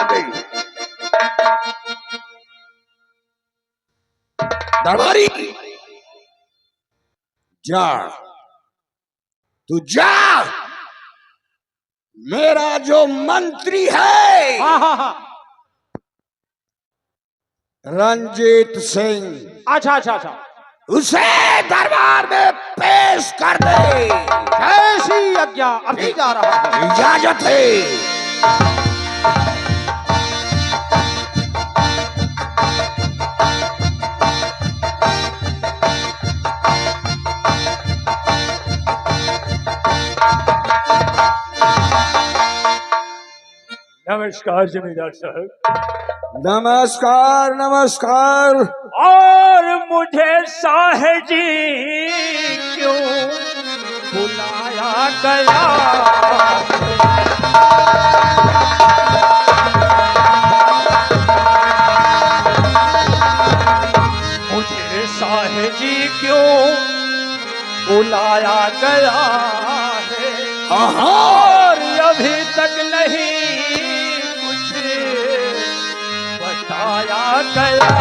दे। दरबारी जा, तू जा। मेरा जो मंत्री है रंजीत सिंह, अच्छा, उसे दरबार में पेश कर दे। कैसी आज्ञा, अभी जा रहा है। इजाजत है। नमस्कार जमींदार साहब। नमस्कार नमस्कार। और मुझे साहजी क्यों बुलाया गया? मुझे साहजी क्यों बुलाया गया है? और अभी तक नहीं कुछ बताया गया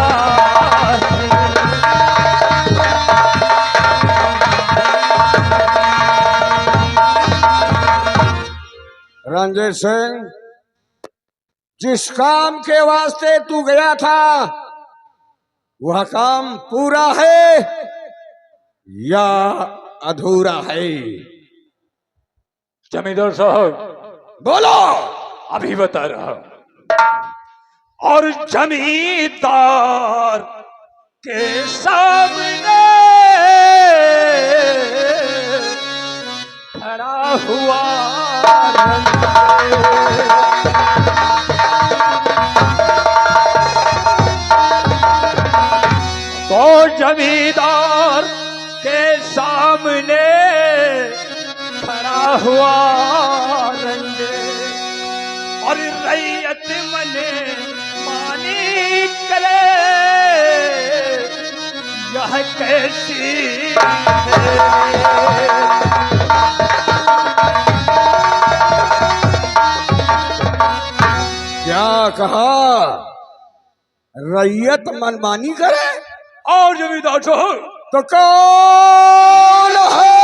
है। रंजीत सिंह, जिस काम के वास्ते तू गया था वह काम पूरा है या अधूरा है? जमींदार साहब बोलो। अभी बता रहा हूं। और जमींदार के सामने खड़ा हुआ तो जमींदार के सामने खड़ा हुआ रंगे और रैयत मने मानी करे यह कैसी है? क्या कहा? रैयत मनमानी करे? और जमींदार साहब तो कौन है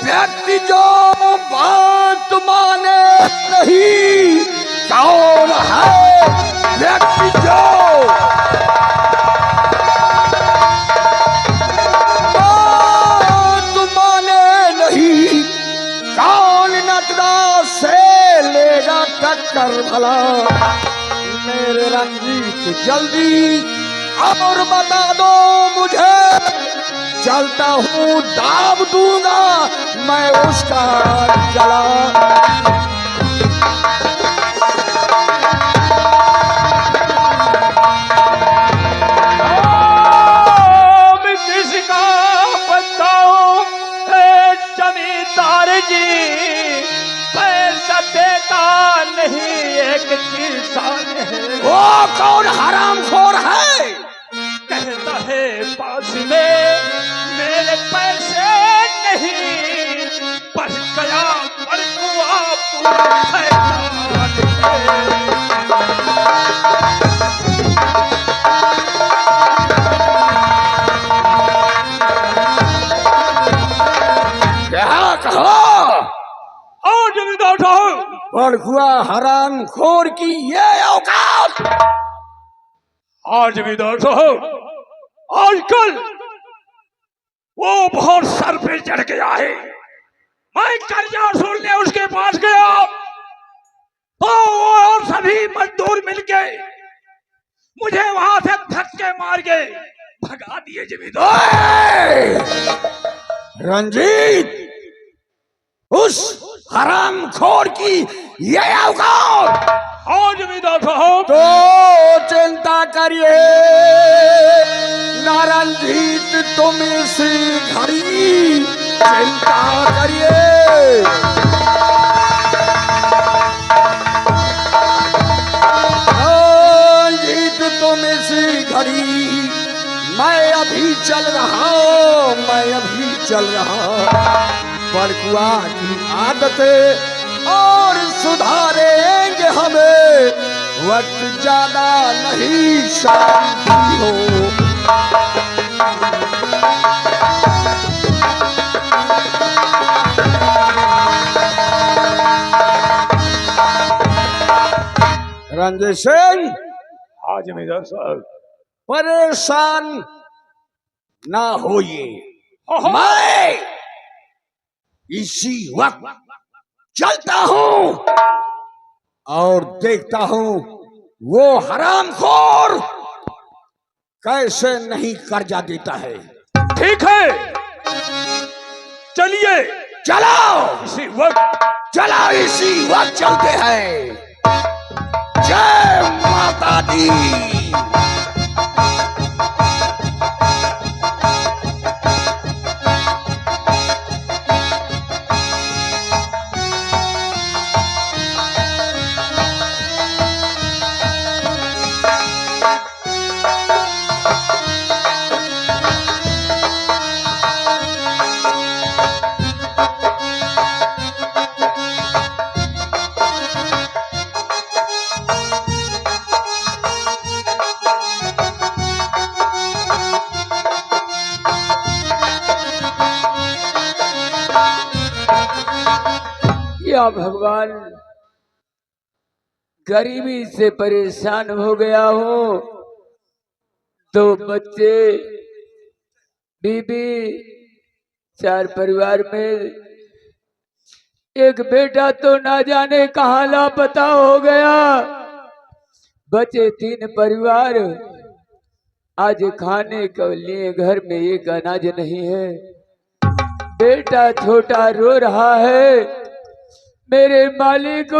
व्यक्ति जो बात माने नहीं? कौन है व्यक्ति जो बात माने नहीं? कौन नटरा से लेगा टक्कर भला? मेरे रंजीत जल्दी और बता दो मुझे, चलता हूँ दाब दूंगा मैं उसका गला। मैं किसका बताऊं जमींदार जी? पैसा देता नहीं एक किसान है। वो कौन हरामखोर है? कहता है पास में मेरे पैसे नहीं, बस गया पर कुआ पूरा शैतान है। क्या कहो? और जमींदार साहब बड़कुआ हरामखोर की ये औकात! और जमींदार साहब आजकल वो बहुत सर पे चढ़ गया है। मैं कर्जा वसूलने उसके पास गया तो वो और सभी मजदूर मिलके मुझे वहां से धक्के मार के भगा दिए जमींदार। रंजीत, उस हरामखोर की ये औकात! और जमींदार साहब तो चिंता करिए ना रंजीत, तुम इसी घड़ी चिंता करिए। रंजीत तुम इसी घड़ी, मैं अभी चल रहा हूँ, मैं अभी चल रहा हूँ। बड़कुआ की आदतें और सुधारेंगे हमें वक्त ज्यादा नहीं शांति हो। रंजीत सिंह, हाँ जमींदार साहब। परेशान ना होइए, हाँ। मैं इसी वक्त चलता हूं और देखता हूं वो हरामखोर कैसे नहीं कर्जा देता है। ठीक है, चलिए। चलो इसी वक्त। चलो इसी वक्त चलते हैं। जय माता दी। या भगवान, गरीबी से परेशान हो गया हूँ। 2 बच्चे, बीबी, 4 परिवार में एक बेटा तो ना जाने कहाँ लापता हो गया। बचे 3 परिवार। आज खाने के लिए घर में एक अनाज नहीं है। बेटा छोटा रो रहा है, मेरे मालिक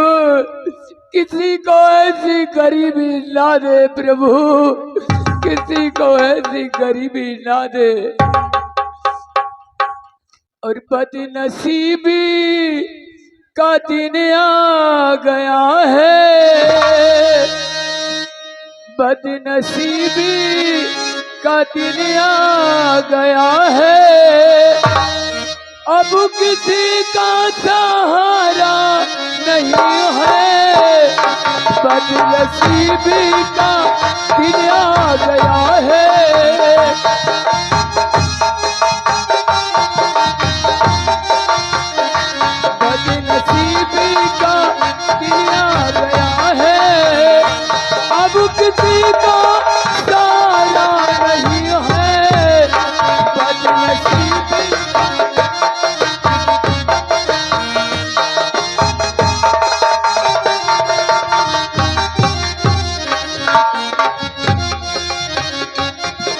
किसी को ऐसी गरीबी ना दे प्रभु, किसी को ऐसी गरीबी ना दे। और बदनसीबी का दिन आ गया है, बदनसीबी का दिन आ गया है। अब किसी का सहारा नहीं है, बदनसीबी का दिन आ गया है। बदनसीबी का दिन आ गया है। अब किसी का सहारा नहीं है, बदनसीबी।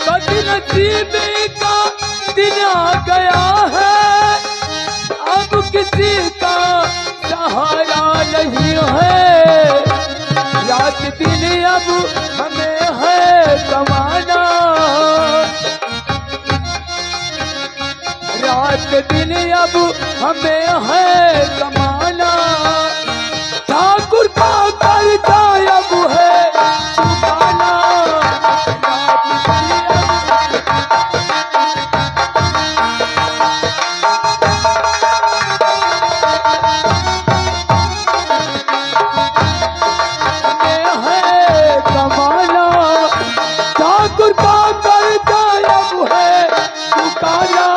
बदनसीबी का दिन आ गया है। अब किसी का सहारा नहीं है। रात दिन अब हमें है कमाना, रात दिन अब हमें है कमाना। ठाकुर का कर्जा अब है चुकाना। ठाकुर का कर्जा अब है चुकाना।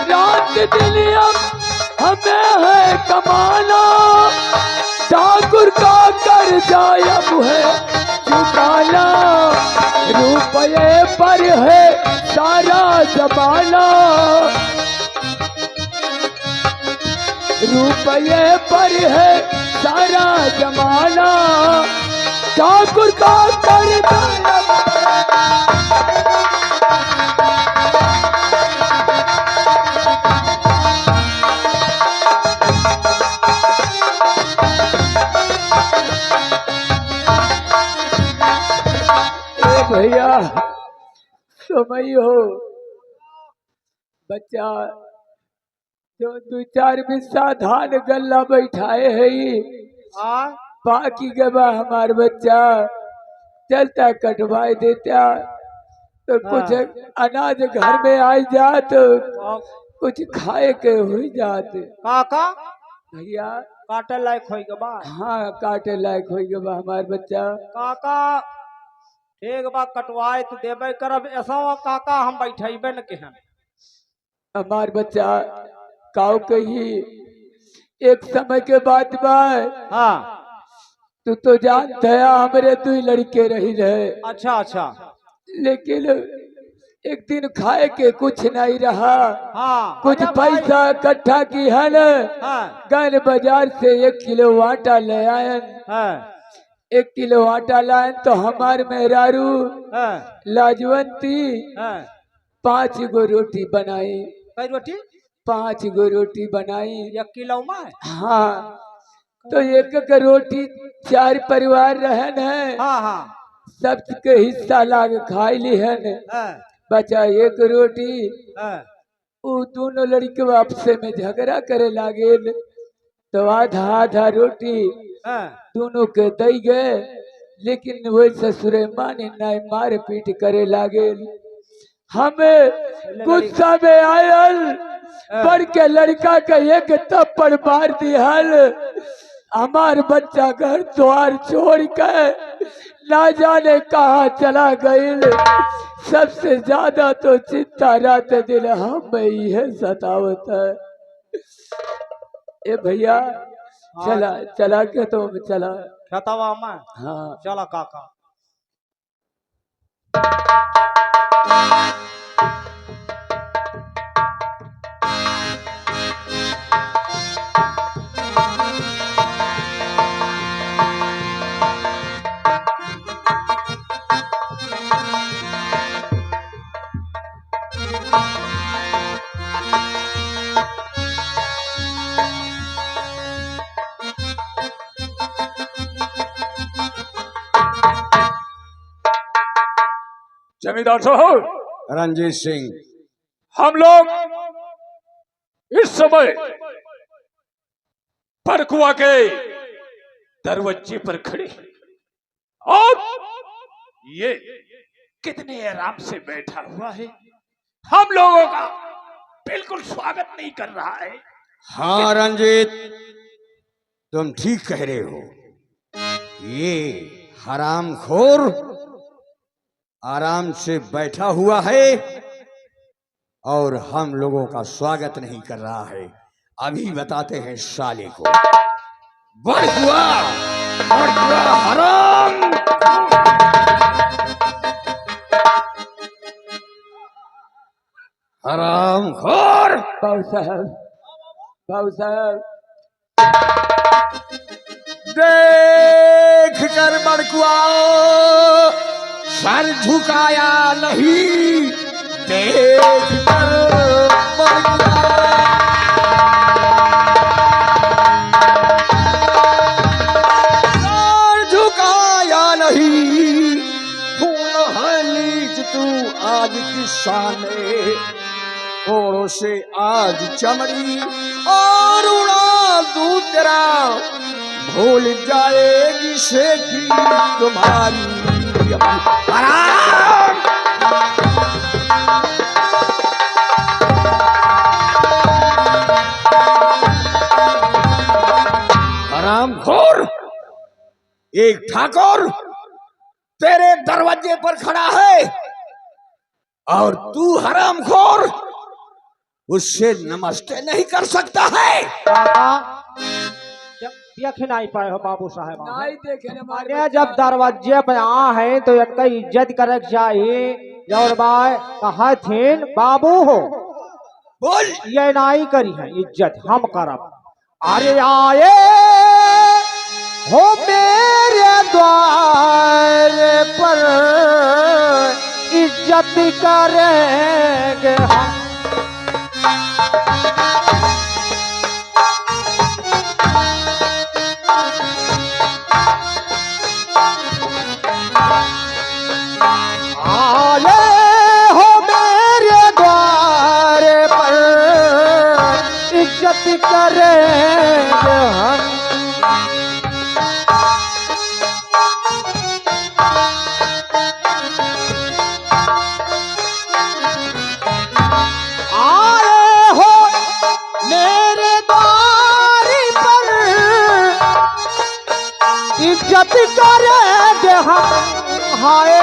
रात दिन अब हमें है कमाना। ठाकुर का कर्जा अब है चुकाना। रुपये पर है सारा जमाना, रुपये पर है सारा जमाना। ठाकुर का कर्जा भैया समय हो। बच्चा जो 2-4 बिस्सा धान गल्ला बैठाए है, बाकी के बा हमार बच्चा चलता कटवाए देता। तो कुछ अनाज घर में आ जात, कुछ खाए के हो जात काका भैया। काटे लायक हो गए बा। हाँ काटे लायक हो गए बा हमार बच्चा। काका एक बार कटवाए तो देबे करब, ऐसा हो काका हम बैठेबे न केहन। हमार बच्चा काऊ कही एक समय के बाद बाय। हाँ तू तो जानता है हमरे दो लड़के रही रहे, अच्छा अच्छा। लेकिन एक दिन खाए के कुछ नहीं रहा। हाँ कुछ अरे भाई। पैसा इकट्ठा की है न, हाँ गन बाजार से 1 किलो आटा ले आयन। हाँ 1 किलो आटा लायन तो हमार मेहरारू हाँ लाजवंती हाँ 5 गो रोटी बनाई। कई रोटी? 5 गो रोटी बनाई। 1 किलो में? हाँ तो एक एक रोटी 4 परिवार रहन है, हाँ हाँ सबके हिस्सा लाग खाई लिहन। हाँ बचा 1 रोटी। हाँ वो दोनों लड़के आपसे में झगड़ा करे लागे, तो आधा आधा रोटी हाँ दोनों के दई गए। लेकिन वही ससुरे माने नहीं, मार पीट करे लागे। हमें गुस्सा में आयल पर के लड़का के एक थप्पड़ मार दिहल। हमार बच्चा घर द्वार छोड़ के ना जाने कहाँ चला गईल। सबसे ज्यादा तो चिंता रात दिन हम ही है सतावत है। ए भैया चला चला के तो चला। खेतवा में? हाँ चला काका। जमींदार साहब, रंजीत सिंह, हम लोग इस समय परकुआ के दरवाजे पर खड़े हैं और ये कितने आराम से बैठा हुआ है, हम लोगों का बिल्कुल स्वागत नहीं कर रहा है। हाँ रंजीत, तुम ठीक कह रहे हो। ये हरामखोर आराम से बैठा हुआ है और हम लोगों का स्वागत नहीं कर रहा है। अभी बताते हैं साले को। बड़कुआ हराम। हरामखोर। बाबू साहब देख कर बड़कुआ सर झुकाया नहीं। देख कर बड़कुआ सर झुकाया नहीं। खून है नीच तू आज की शाने, कोड़ों से आज चमड़ी और उड़ा दूं तेरा। भूल जाएगी शेखी तुम्हारी हराम। हरामखोर, एक ठाकुर तेरे दरवाजे पर खड़ा है और तू हरामखोर उससे नमस्ते नहीं कर सकता है। काका देख नहीं पाए हो बाबू साहब? नहीं देखे न मारे अरे जब दरवाजे पे आ है तो एक इज्जत करे चाहिए। और बाय कहा थे बाबू हो, बोल। ये नहीं करी है इज्जत हम करब। अरे आए हो मेरे द्वार पर इज्जत करेंगे हम। आए हो मेरे द्वार पर इज्जत करेंगे हम। हाय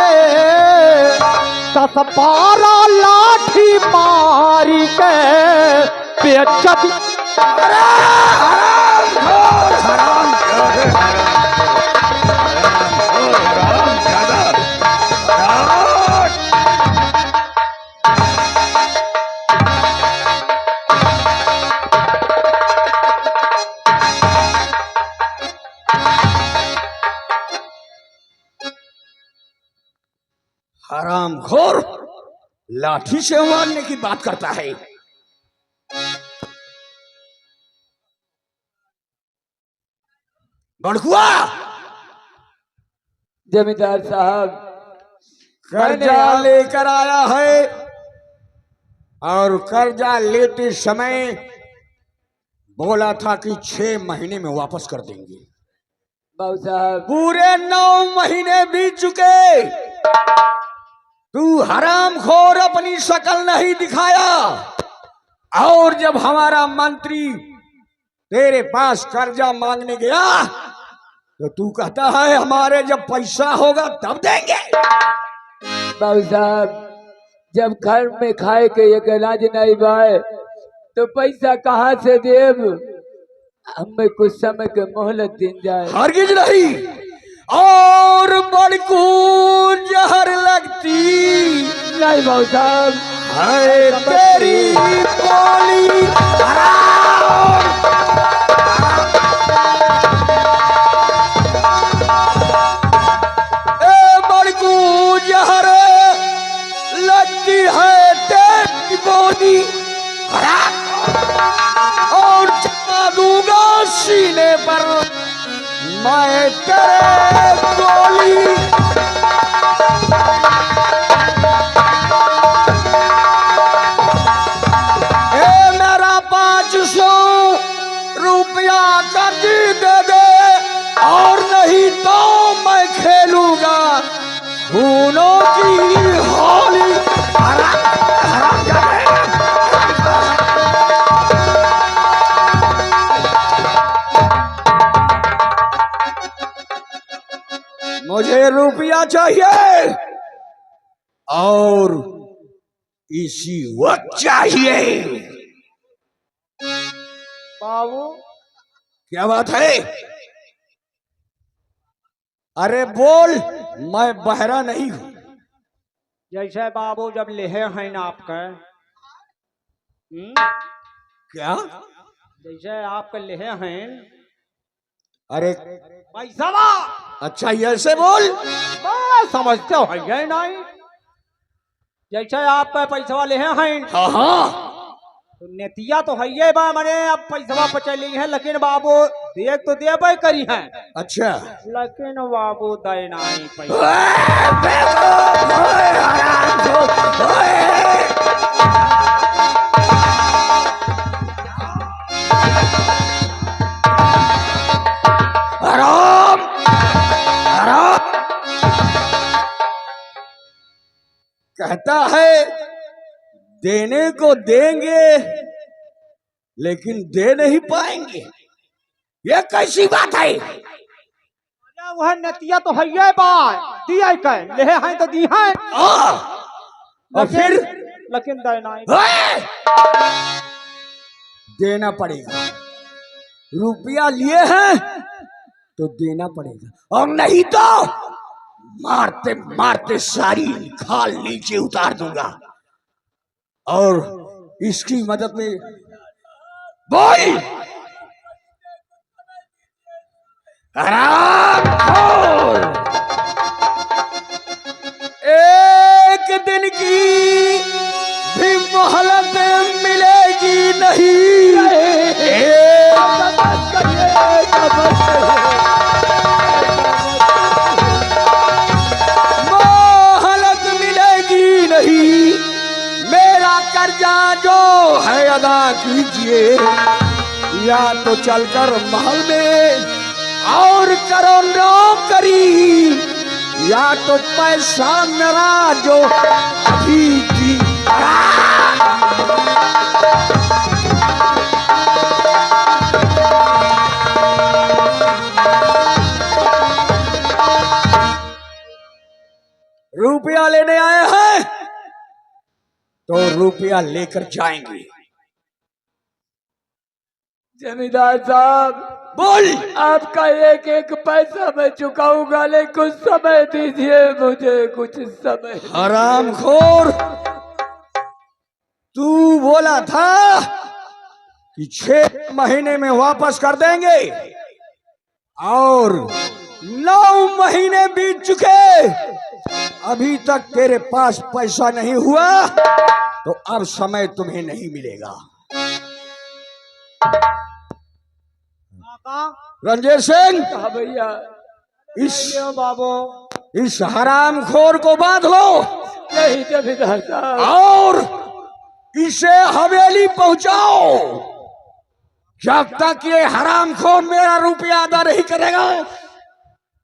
10-12 लाठी मारी के बेचत हरामखोर लाठी से मारने की बात करता है। बड़कुआ, जमींदार साहब, कर्जा लेकर आया है और कर्जा लेते समय बोला था कि 6 महीने में वापस कर देंगे। बाबू साहब, पूरे 9 महीने बीत चुके, तू हरामखोर अपनी शक्ल नहीं दिखाया। और जब हमारा मंत्री तेरे पास कर्जा मांगने गया तो तू कहता है हमारे जब पैसा होगा तब देंगे। बाबू साहब, जब घर में खाए के एक अनाज नहीं बाए तो पैसा कहाँ से देव? हमें कुछ समय के मोहलत दिन जाए। हरगिज नहीं, और बड़कू जहर लगती नहीं बाबू साहब, है तेरी बोली हराम। ए बड़कू जहर लगती है तेरी बोली हराम, और चला दूंगा सीने पर मैं तेरे गोली। मेरा 500 रुपया कर्ज दे दे, और नहीं तो मैं खेलूंगा खूनों की होली। मुझे रुपया चाहिए और इसी वक्त चाहिए। बाबू क्या बात है? अरे बोल, मैं बहरा नहीं हूं। जैसे बाबू जब लेहे हैं ना आपका क्या? जैसे आपके लेहे हैं अरे पैसा अच्छा, ऐसे बोल। बस समझते हो है नहीं। जैसे आपका पैसा लेहे हैं हाँ हाँ, तो नेतिया तो है ये बा, मने अब पैसा पचली है, लेकिन बाबू देख तो देबे करी है, अच्छा। लेकिन बाबू दे नहीं पैसा। ओए, बेवकूफ, ओए, हरामखोर, ओए। हराम, हराम। कहता है देने को देंगे लेकिन दे नहीं पाएंगे, ये कैसी बात है? वह नेतिया तो है ये बात, दिया के लेहे हैं तो दी है, और फिर लेकिन दे नहीं। ओए! देना पड़ेगा। रुपया लिए हैं तो देना पड़ेगा, और नहीं तो मारते मारते सारी खाल नीचे उतार दूंगा। और इसकी मदद में बोल, हरामखोर, एक दिन की भी मोहलत मिलेगी नहीं। मोहलत मिलेगी नहीं, मेरा कर्जा जो है अदा कीजिए, या तो चलकर महल में और करो नौकरी, या तो पैसा मेरा जो अभी की। रुपया लेने आए हैं तो रुपया लेकर जाएंगे। जमींदार साहब, बोल। आपका एक एक पैसा मैं चुकाऊंगा, लेकिन कुछ समय दीजिए मुझे, कुछ समय। हरामखोर, तू बोला था कि 6 महीने में वापस कर देंगे और 9 महीने बीत चुके, अभी तक तेरे पास पैसा नहीं हुआ, तो अब समय तुम्हें नहीं मिलेगा। रंजीत सिंह, हाँ भैया। इस हरामखोर को बांध लो। नहीं जमींदार साहब। और इसे हवेली पहुंचाओ। जब तक ये हरामखोर मेरा रुपया अदा नहीं करेगा,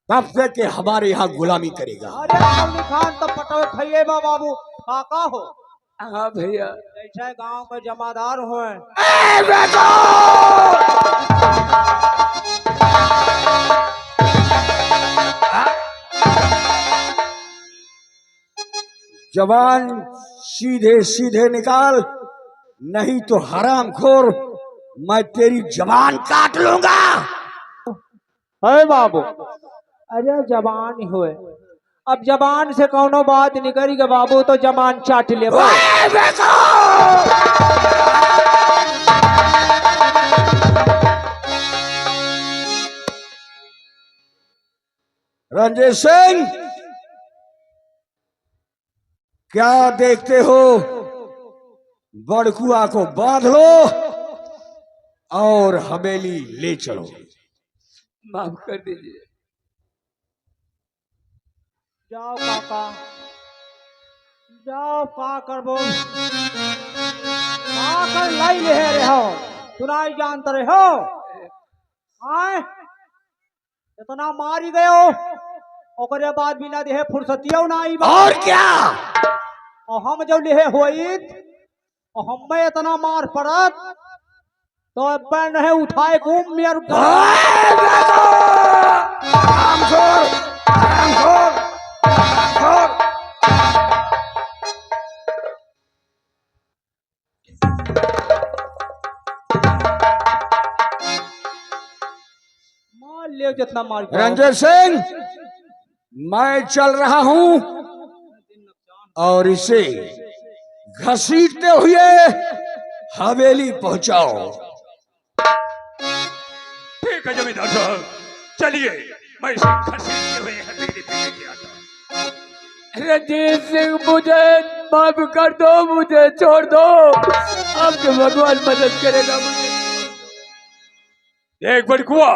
तब तक के हमारे यहाँ गुलामी करेगा। अरे अली खान तो पटो खइए बाबू, काका हो। हाँ भैया। जैसे गांव के जमादार हो। जवान सीधे सीधे निकाल, नहीं तो हरामखोर मैं तेरी जबान काट लूंगा। है बाबू, अरे जबान हुए, अब जबान से कोनो बात निकलेगी बाबू तो जबान चाट ले। रंजीत सिंह, क्या देखते हो? बड़कुआ को बांध लो और हवेली ले चलो। माफ कर दीजिए। जाओ काका, जाओ का करबो, का कर लाई ले रहे हो, सुनाई जानते रहे हो। आए इतना मारी गयो, ओकरे बाद बिना देहे फुर्सतियो ना आई। और क्या? और हम जब लेहे होइत और हम में इतना मार पड़त तो अब नहीं उठाए घूम मेर। मार ले जितना मार। रंजीत सिंह, मैं चल रहा हूं और इसे घसीटते हुए हवेली पहुंचाओ। ठीक है जमींदार साहब, चलिए मैं इसे घसीटते हुए हवेली पे लेके आता हूं। रंजीत सिंह, मुझे माफ कर दो, मुझे छोड़ दो, आपके भगवान मदद करेगा मुझे। देख बड़कुआ,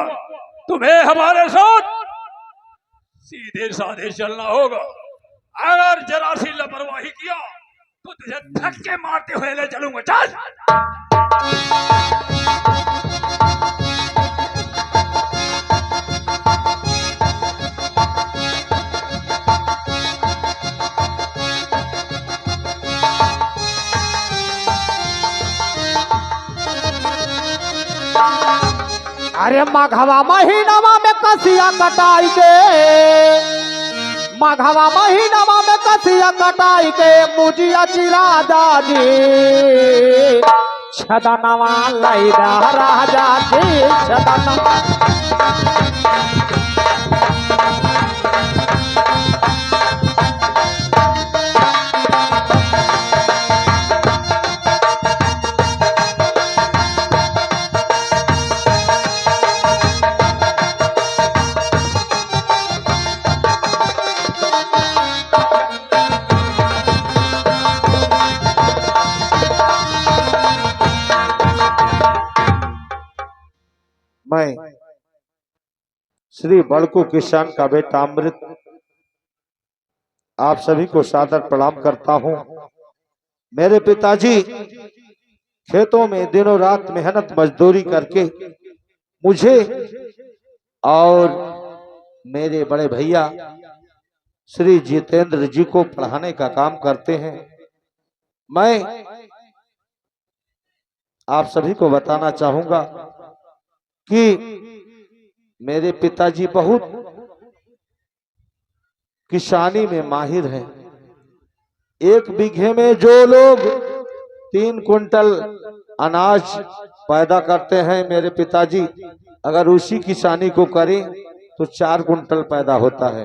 तुम्हें हमारे साथ सीधे साधे चलना होगा। अगर जरा सी लापरवाही किया तो तुझे धक्के मारते हुए ले चलूंगा। चल। अरे माघवा महीनावा में कसिया कटाई के, माघवा महीनावा में कसिया कटाई के, मुझिया चिरा दादी छदनवा लैदा राजा जी छदनवा। मैं श्री बड़कू किसान का बेटा अमृत आप सभी को सादर प्रणाम करता हूं। मेरे पिताजी खेतों में दिनों रात मेहनत मजदूरी करके मुझे और मेरे बड़े भैया श्री जितेंद्र जी को पढ़ाने का काम करते हैं। मैं आप सभी को बताना चाहूंगा कि मेरे पिताजी बहुत किसानी में माहिर हैं। एक बीघे में जो लोग 3 कुंटल अनाज पैदा करते हैं मेरे पिताजी, अगर उसी किसानी को करें तो 4 कुंटल पैदा होता है।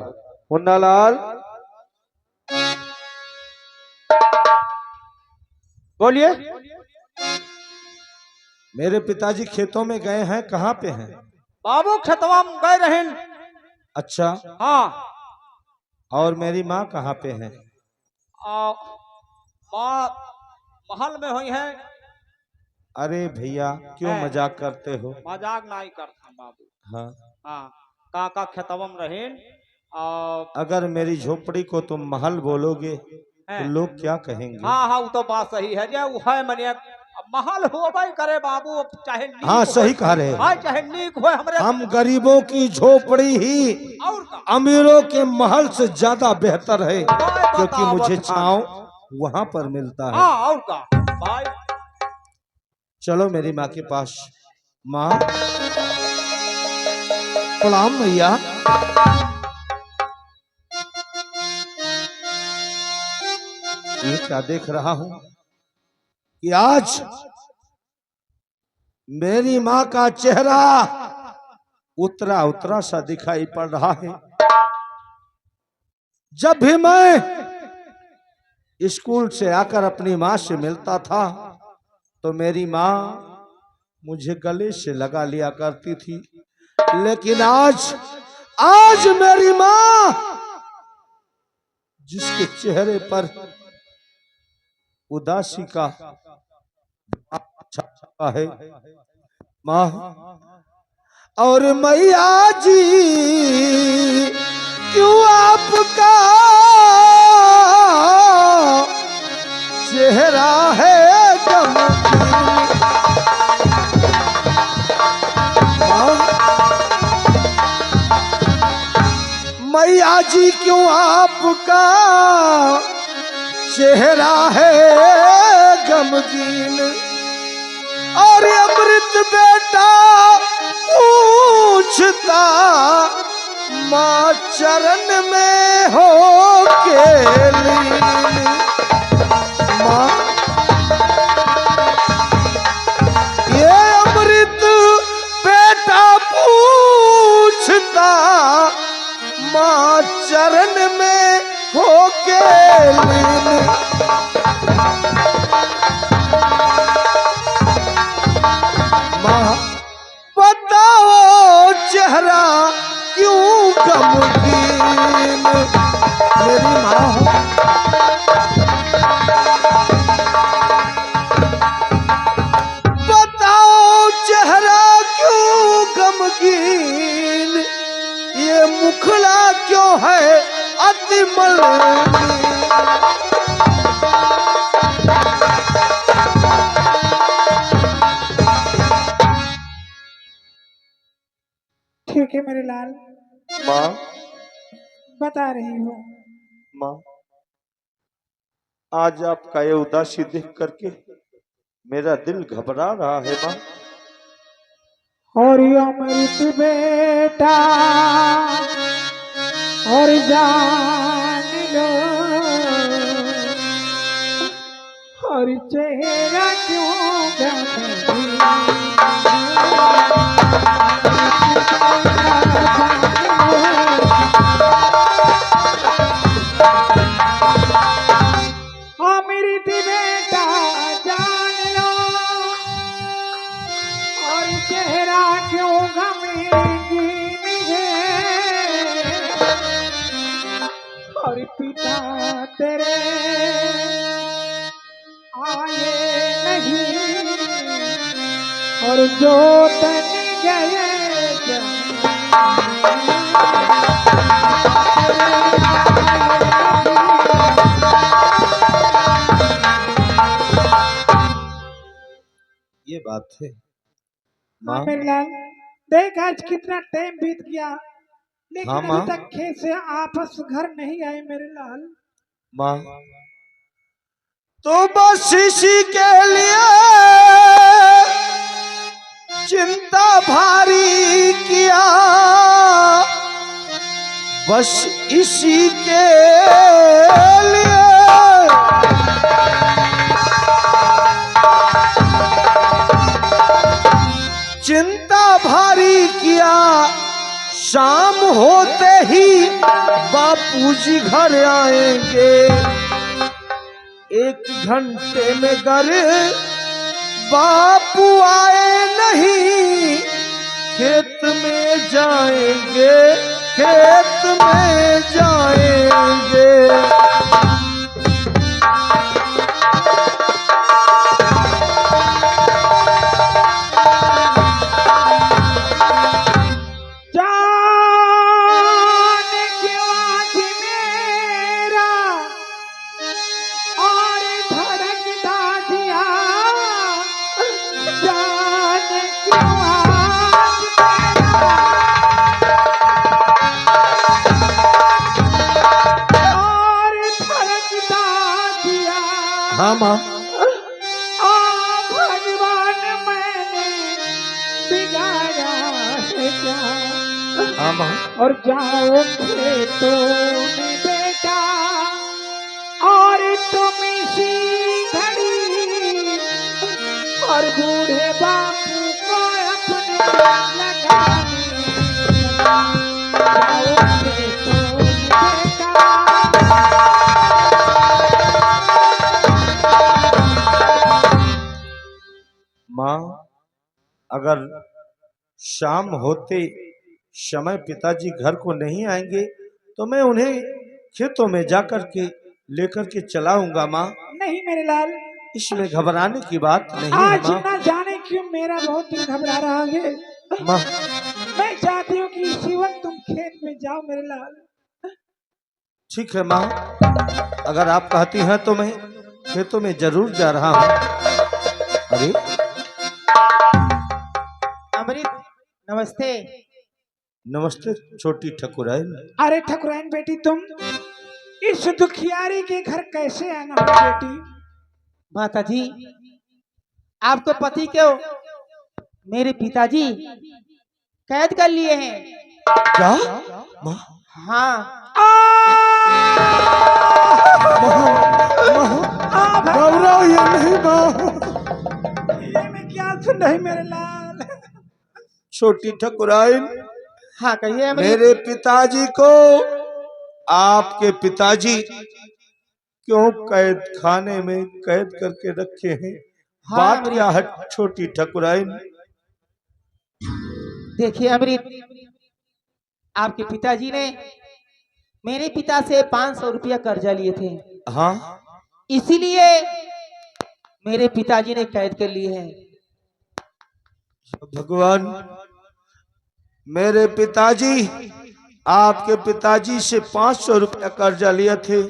मुन्नालाल, बोलिए। मेरे पिताजी खेतों में गए हैं, कहाँ पे हैं? बाबू खेतवा में गए रहें। अच्छा, हाँ। और मेरी माँ कहाँ पे है? माँ महल में हुई है। अरे भैया क्यों है। मजाक करते हो? मजाक नहीं करता बाबू। हाँ, हाँ, काका खेतवा में रहें। और अगर मेरी झोपड़ी को तुम महल बोलोगे है। तो लोग क्या कहेंगे? हाँ हाँ, वो तो बात सही है। जे वो है मने महल होबे करे बाबू, अब चाहे नीक हाँ, सही होए, कह रहे हो। हाँ चाहे नीक होए हमरे। हम गरीबों की झोपड़ी ही और का अमीरों के महल से ज्यादा बेहतर है, भाई क्योंकि मुझे बतावत छांव वहां पर मिलता है। हाँ और का भाई। चलो मेरी माँ के पास। माँ, प्रणाम भैया। ये क्या देख रहा हूं कि आज मेरी माँ का चेहरा उतरा उतरा सा दिखाई पड़ रहा है। जब भी मैं स्कूल से आकर अपनी माँ से मिलता था तो मेरी माँ मुझे गले से लगा लिया करती थी, लेकिन आज मेरी माँ, जिसके चेहरे पर उदासी का छाया है, माँ और मैया जी, क्यों आपका चेहरा है गमगीन? मैया जी क्यों आपका चेहरा है गमगीन? और अमृत बेटा पूछता माँ चरण में हो के लीन। माँ, ये अमृत बेटा पूछता माँ चरण में हो के लीन। माँ, बताओ चेहरा क्यों गमगीन? मेरी माँ हो, बताओ चेहरा क्यों गमगीन? ये मुखड़ा क्यों है अति मलिन? ठीक है मेरे लाल, माँ, बता रही हूँ। माँ, आज आपका ये उदासी देख करके मेरा दिल घबरा रहा है। माँ, और ये अमृत बेटा और जान लो, और चेहरा क्यों गमगीन? अमृत बेटा जान लो, और चेहरा क्यों गमगीन है? और पिता तेरे आए नहीं, और जो तन गए ये बात है। हाँ माँ, मेरे लाल, देख आज कितना टाइम बीत गया, लेकिन हाँ, अभी माँ। तक खेत से आपस घर नहीं आए मेरे लाल। माँ, तो बस इसी के लिए चिंता भारी किया, बस इसी के लिए बापूजी घर आएंगे, 1 घंटे में घर बापू आए नहीं, खेत में जाएंगे, खेत में जाएंगे। जाने क्यों आज मेरा और धड़कता दिया, जाने क्यों आज मेरा और धड़कता दिया। हाँ माँ, भगवान मैंने बिगाड़ा है क्या, हाँ माँ, और जाओ खेतों में बेटा और तुम इसी घड़ी और बूढ़े बापू को अपने लगाने, जाओ खेतों में बेटा। माँ अगर शाम होते समय पिताजी घर को नहीं आएंगे तो मैं उन्हें खेतों में जाकर के लेकर के चलाऊंगा माँ। नहीं मेरे लाल, इसमें घबराने की बात नहीं है आज माँ। ना जाने क्यों मेरा बहुत दिल घबरा रहा है। माँ मैं चाहती हूँ कि इसी वक्त तुम खेत में जाओ मेरे लाल। ठीक है माँ, अगर आप कहती हैं तो मैं खेतों में जरूर जा रहा हूँ। अरे अमृत नमस्ते। नमस्ते छोटी ठकुराइन। अरे ठकुराइन बेटी, तुम इस दुखियारी के घर कैसे आना हो बेटी? माता जी, आपको पति क्यों मेरे पिताजी कैद कर लिए हैं। क्या माँ? हाँ, घबराओ या नहीं माँ। ये मैं क्या सुन रही मेरे लाल? छोटी ठकुराइन, हाँ कहिए अमृत। मेरे पिताजी को आपके पिताजी क्यों कैद खाने में कैद करके रखे हैं? हाँ, बात क्या है छोटी ठकुराइन? देखिए अमृत, आपके पिताजी ने मेरे पिता से 500 रुपया कर्जा लिए थे, हाँ इसीलिए मेरे पिताजी ने कैद कर लिए हैं। भगवान, मेरे पिताजी आपके पिताजी से 500 रुपया कर्जा लिए थे,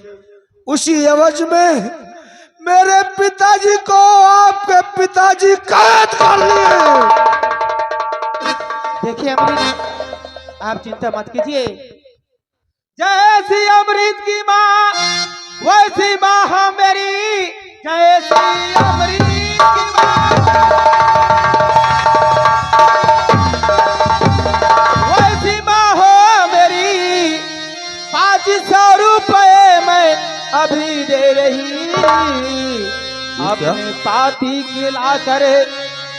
उसी एवज में मेरे पिताजी को आपके पिताजी कैद कर लिए। देखिए अमृत, आप चिंता मत कीजिए। जैसी अमृत की माँ वैसी माँ है मेरी, जैसी अमृत की माँ वैसी माँ हो मेरी। 500 रुपए मैं अभी दे रही, अपने पाती खिला कर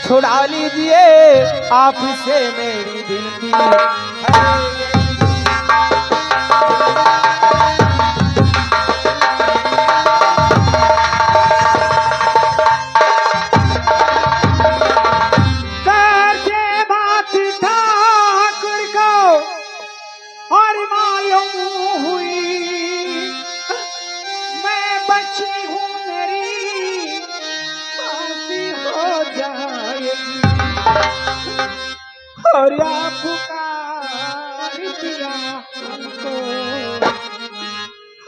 छुड़ा लीजिए, आपसे मेरी विनती है। कैसे बात ठाकुर को और मालूम हुई, मैं बची हूँ मेरी फांसी हो जाएगी, और आप पुकार दिया हमको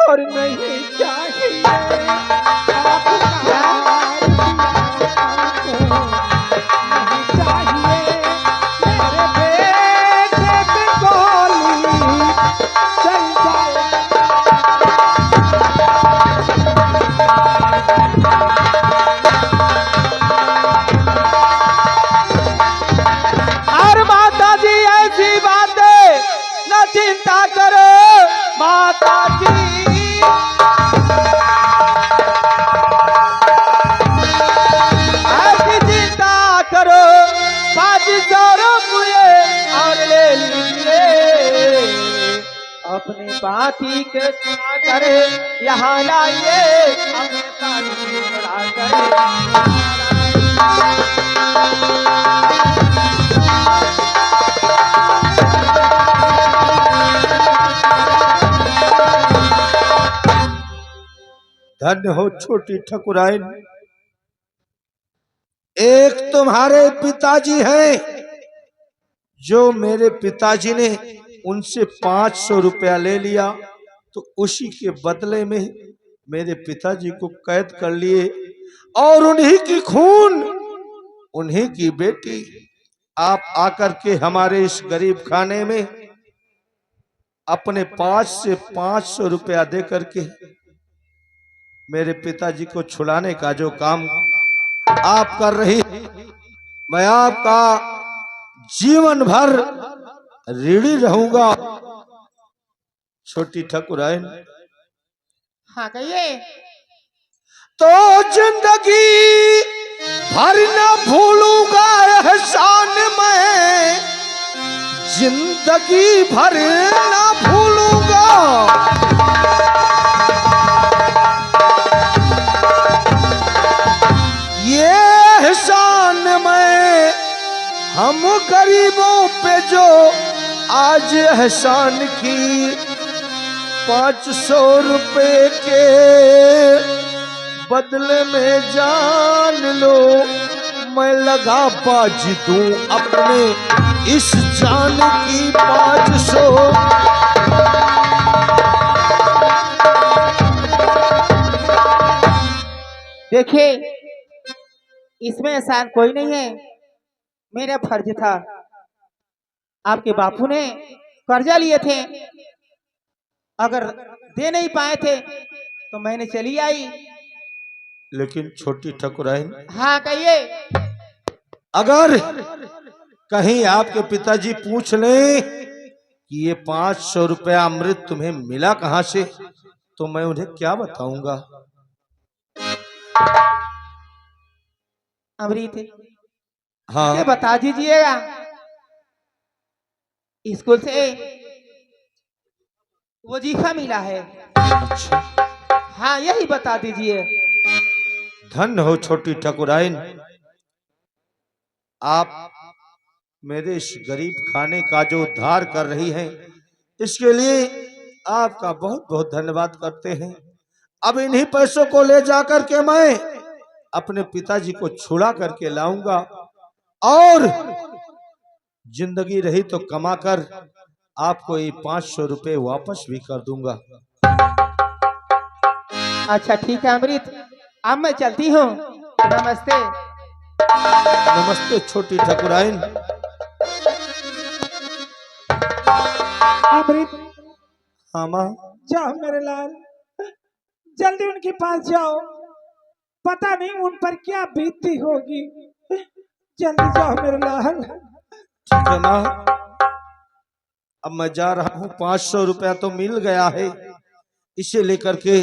और नहीं चाहिए, आप पुकार दिया हमको नहीं चाहिए, मेरे बेटे पे गोली चल जाए। और माता जी ऐसी बातें न चिंता करो माता जी। हाथी के चुरा करे यहाँ लाइए अपने प्राण की बड़ा करे। धन्य हो छोटी ठकुराइन, एक तुम्हारे पिताजी हैं जो मेरे पिताजी ने उनसे 500 रुपया ले लिया, तो उसी के बदले में मेरे पिताजी को कैद कर लिए और उन्हीं की खून, उन्हीं की बेटी आप आकर के हमारे इस गरीब खाने में अपने 5 से 500 रुपया दे करके मेरे पिताजी को छुड़ाने का जो काम आप कर रही, मैं आपका जीवन भर ऋणी रहूंगा। छोटी ठकुराइन, हाँ कहिए। तो जिंदगी भर न भूलूंगा एहसान मैं, जिंदगी भर न भूलूंगा। ये एहसान मैं हम गरीबों पे जो आज एहसान की, 500 रुपए के बदले में जान लो मैं लगा बाज दूं अपने इस जान की 500। देखिए इसमें एहसान कोई नहीं है, मेरा फर्ज था। आपके बापू ने कर्जा लिए थे, अगर दे नहीं पाए थे तो मैंने चली आई। लेकिन छोटी ठकुराइन, हाँ कहिए। अगर कहीं आपके पिताजी पूछ लें कि ये 500 रुपया अमृत तुम्हें मिला कहां से, तो मैं उन्हें क्या बताऊंगा? अमृत हाँ, ये बता दीजिएगा, स्कूल से वजीफा मिला है। अच्छा, हाँ यही बता दीजिए। धन्य हो छोटी ठकुराइन, आप मेरे इस गरीब खाने का जो उद्धार कर रही हैं, इसके लिए आपका बहुत बहुत धन्यवाद करते हैं। अब इन्हीं पैसों को ले जाकर के मैं अपने पिताजी को छुड़ा करके लाऊंगा और जिंदगी रही तो कमाकर आपको ये 500 रुपए वापस भी कर दूंगा। अच्छा ठीक है अमृत, अब मैं चलती हूँ। नमस्ते। नमस्ते छोटी ठकुराइन। अमृत हाँ माँ, जाओ मेरे लाल, जल्दी उनके पास जाओ, पता नहीं उन पर क्या बीतती होगी। जल्दी जाओ मेरे लाल। ठीक है माँ, अब मैं जा रहा हूँ। 500 रुपया तो मिल गया है, इसे लेकर के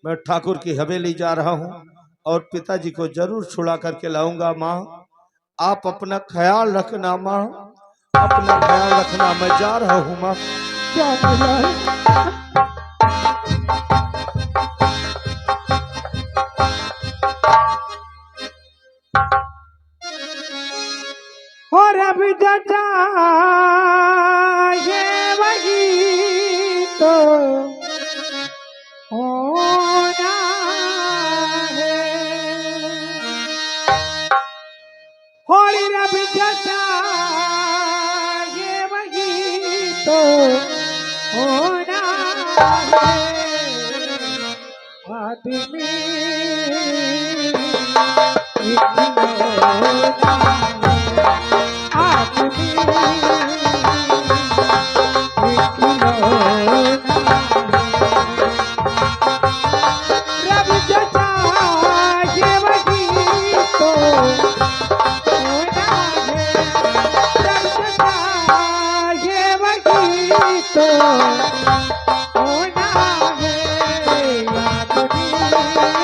मैं ठाकुर की हवेली जा रहा हूँ और पिताजी को जरूर छुड़ा करके लाऊंगा। माँ आप अपना ख्याल रखना, माँ अपना ख्याल रखना, मैं जा रहा हूँ माँ। जाओ मेरे लाल। और अब जटा ये वही तो होना है। और अब जटा ये वही तो होना है। आदमी तो होना है।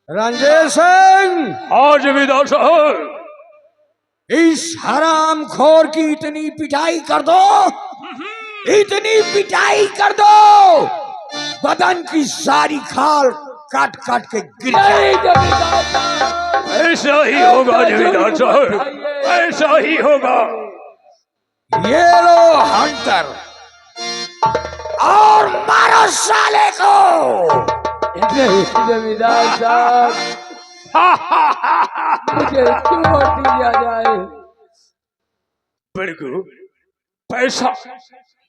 रंजीत सिंह, हाँ जमींदार साहब। इस हराम खोर की इतनी पिटाई कर दो, इतनी पिटाई कर दो, बदन की सारी खाल काट काट के गिर जाए। नहीं जमींदार साहब, ऐसा ही होगा जमींदार साहब, ऐसा ही होगा। ये लो हंटर, और मारो साले को। नहीं जमींदार साहब, मुझे छोड़ दिया जाए। बिल्कुल, पैसा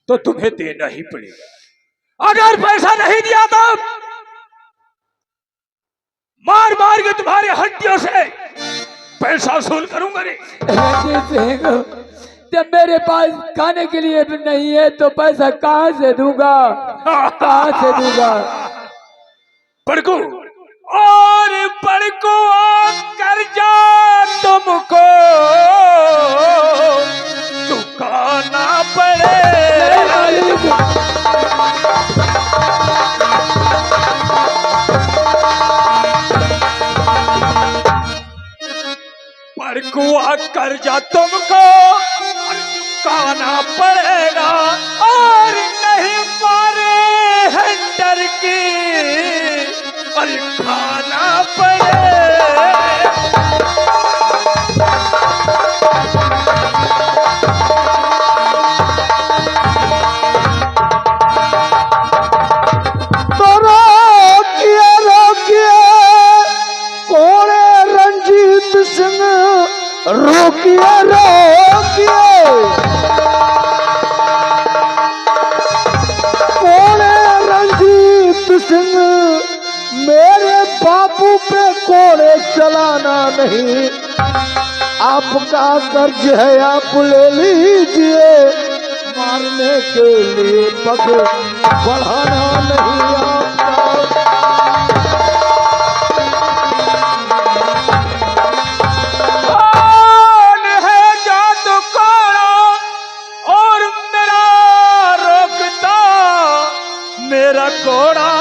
तो तुम्हें देना ही पड़ेगा। अगर पैसा नहीं दिया तो मार मार के तुम्हारे हड्डियों से पैसा वसूल करूंगा रे। रंजीत सिंह, जब मेरे पास खाने के लिए भी नहीं है तो पैसा कहाँ से दूंगा, कहाँ से दूंगा। बड़कू, और बड़कू कर्जा तुमको चुकाना पड़ेगा। बड़कुआ कर्जा तुमको चुकाना पड़ेगा, और नहीं मारे हंटर की और खाना पड़ेगा। तो रोकिए कोड़े रंजीत सिंह, रोकिए रोकिए कोड़े रंजीत सिंह, मेरे बापू पे कोड़े चलाना नहीं। आपका कर्ज है आप ले लीजिए, मारने के लिए पग बढ़ाना नहीं आपका। कौन है जादूकोरा और मेरा रोकता, मेरा कोड़ा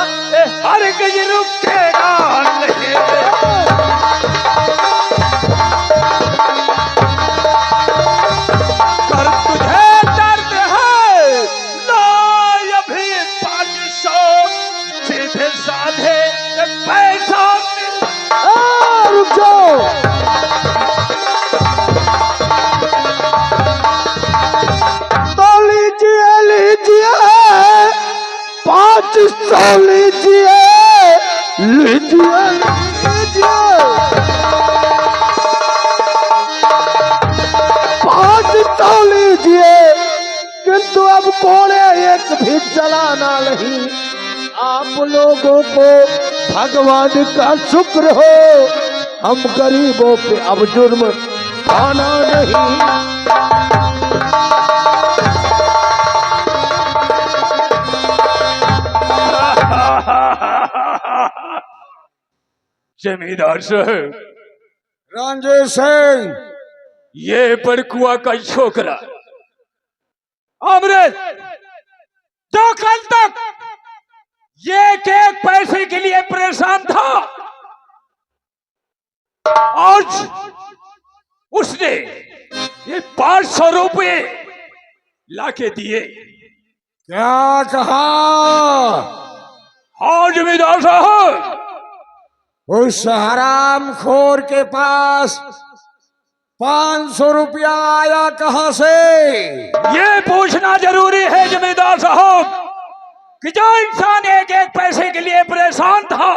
हर गज रुकेगा नहीं। कर तुझे दर्द है ला अभी 500, सीधे साधे पैसा रुक जाओ, तो लीजिए लीजिए 500 लीजिए लीजिए लीजिए 500 लीजिए, किंतु अब कोड़े एक भी चलाना नहीं। आप लोगों को भगवान का शुक्र हो, हम गरीबों पे अब जुर्म आना नहीं। जमींदार साहब, रंजीत सिंह, ये बड़कुआ का छोकरा अमृत, जो कल तक ये एक पैसे के लिए परेशान था, आज उसने ये 500 रुपए लाके दिए। क्या कहा? हाँ जमींदार साहब, उस हराम खोर के पास 500 रुपया आया कहां से? ये पूछना जरूरी है जमींदार साहब कि जो इंसान एक एक पैसे के लिए परेशान था,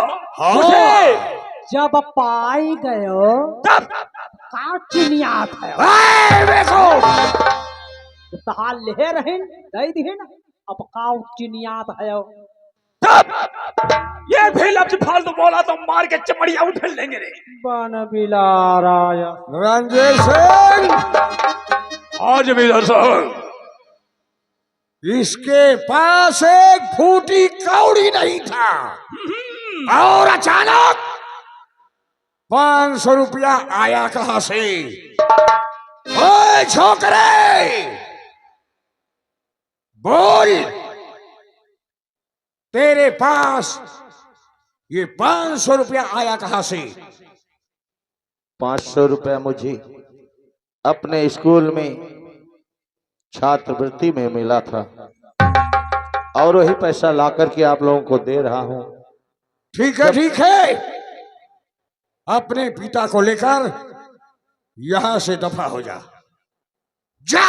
उसे जब पाई गयो तब का चिनिया था देखो, तहा ले रहिन दई दिहिन, अब का चिनिया था तब ये भी लफ्ज फालतू बोला तो मार के चमड़िया उठा लेंगे रे। बन बिलाराया। रंजीत सिंह, हाँ जमींदार साहब, इसके पास एक फूटी कौड़ी नहीं था, और अचानक 500 रुपया आया कहां से? ओए छोकरे, बोल, तेरे पास ये 500 रुपया आया कहां से? 500 रुपया मुझे अपने स्कूल में छात्रवृत्ति में मिला था और वही पैसा ला करके आप लोगों को दे रहा हूं। ठीक है, ठीक है, अपने पिता को लेकर यहां से दफा हो जा। जा।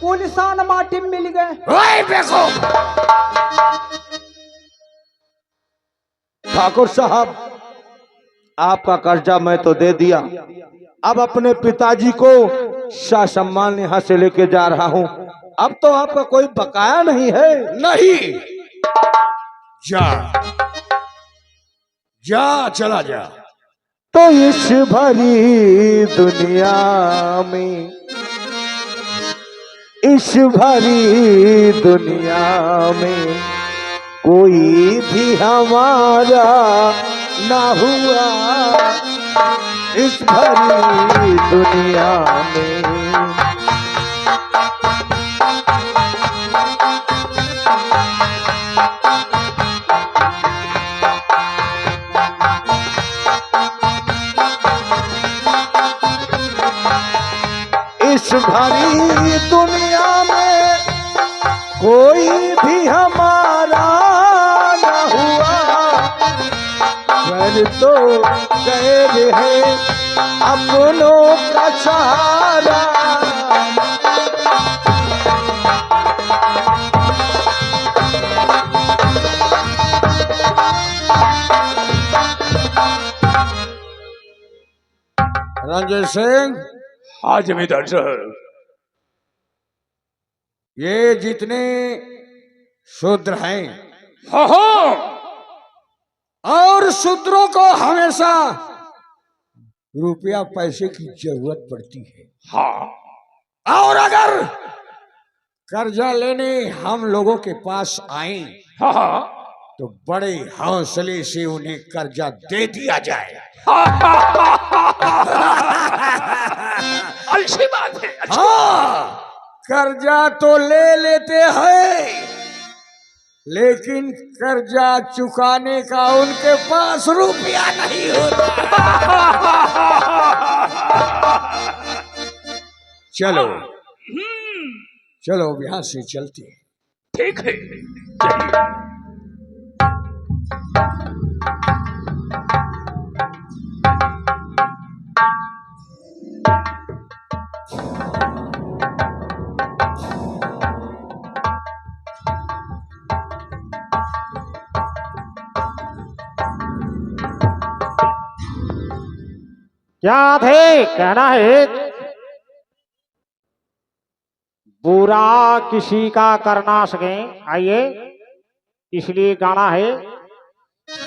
पुलिसान माटी मिल गए। ओए देखो ठाकुर साहब, आपका कर्जा मैं तो दे दिया, अब अपने पिताजी को ससम्मान यहां से लेके जा रहा हूं। अब तो आपका कोई बकाया नहीं है। नहीं, जा जा, चला जा। तो इस भरी दुनिया में, इस भरी दुनिया में कोई भी हमारा ना हुआ, इस भरी दुनिया में। इस भरी दुनिया में कोई भी हमारा न हुआ, घर तो गैर है अपनों का सहारा। रंजन सिंह, हाँ जमींदार साहब। ये जितने शूद्र हैं हाँ हाँ, और शूद्रों को हमेशा रुपया पैसे की जरूरत पड़ती है, हाँ और अगर कर्जा लेने हम लोगों के पास आए हाँ हाँ, तो बड़े हौसले से उन्हें कर्जा दे दिया जाए। अच्छी बात है। हाँ, कर्जा तो ले लेते हैं, लेकिन कर्जा चुकाने का उनके पास रुपया नहीं होता। चलो चलो, अब यहां से चलते हैं। ठीक है, चलिए। क्या थे कहना है? बुरा किसी का कर ना सके, आइए इसलिए गाना है।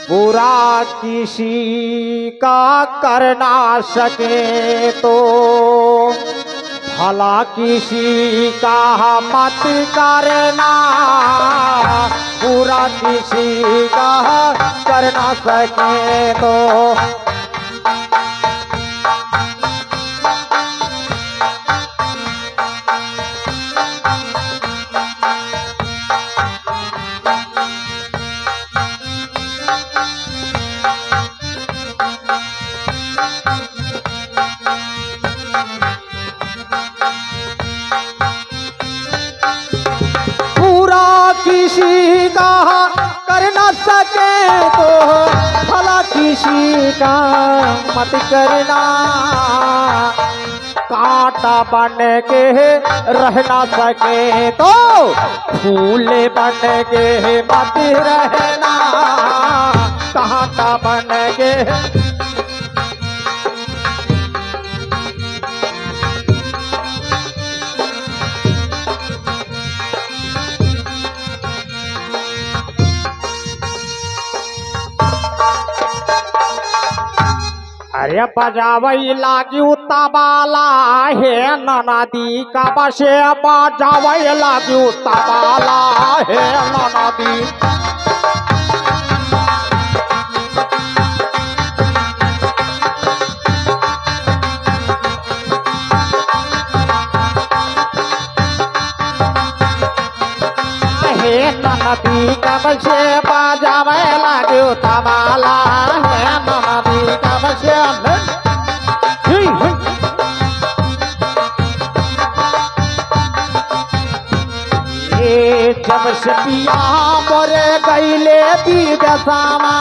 बुरा किसी का कर ना सके तो भला किसी का मत करना, बुरा किसी का कर ना सके तो। किसी का कर न सके तो भला किसी का मत करना, कांटा बन के रह न सके तो फूल बन के मत रहना, कांटा बन के। अरे बजावई लागी तबाला है ननदी का बसे, बजावई लागी तबाला है ननदी। ननदी कब से बाजावे लाग्यो तमाला है ननदी कब से जब से पिया मोरे गईले विदेशमा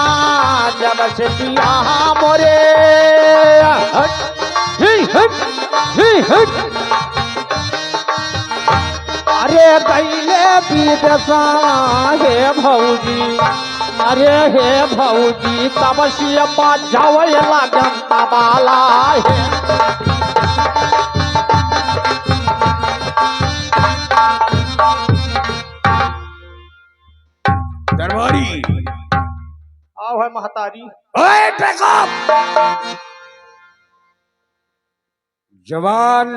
जब से पिया मोरे अरे गईले विदेशा हे भौजी अरे हे भौजी तब से बाजावे लागन तमाला है दरबारी आओ है महतारी। ओए टेकअप जवान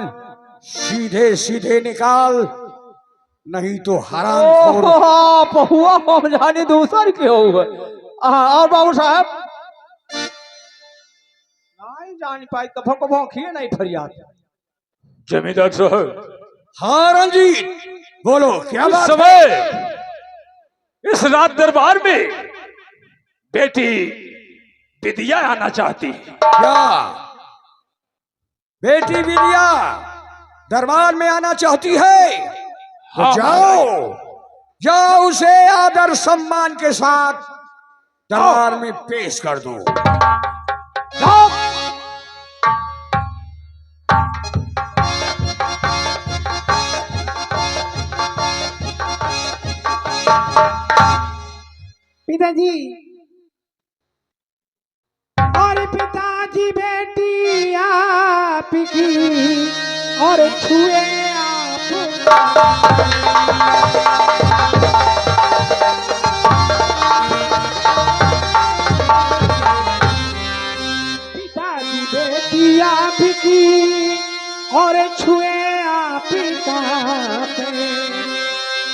सीधे सीधे निकाल नहीं तो हराम पहुआ हम जाने दूसर के हो और बाबू साहब नहीं जान पाई तो भको भौंखिए नहीं फरियाद। जमींदार साहब, हाँ रंजीत बोलो क्या इस बात है? समय इस रात दरबार में बेटी विद्या आना चाहती है। क्या बेटी विद्या दरबार में आना चाहती है? तो हाँ, जाओ जाओ उसे आदर सम्मान के साथ दरबार में पेश कर दो। जाओ। पिताजी और पिताजी बेटी आपकी और छुए आप पिताजी बेटी आपकी और छुए आपका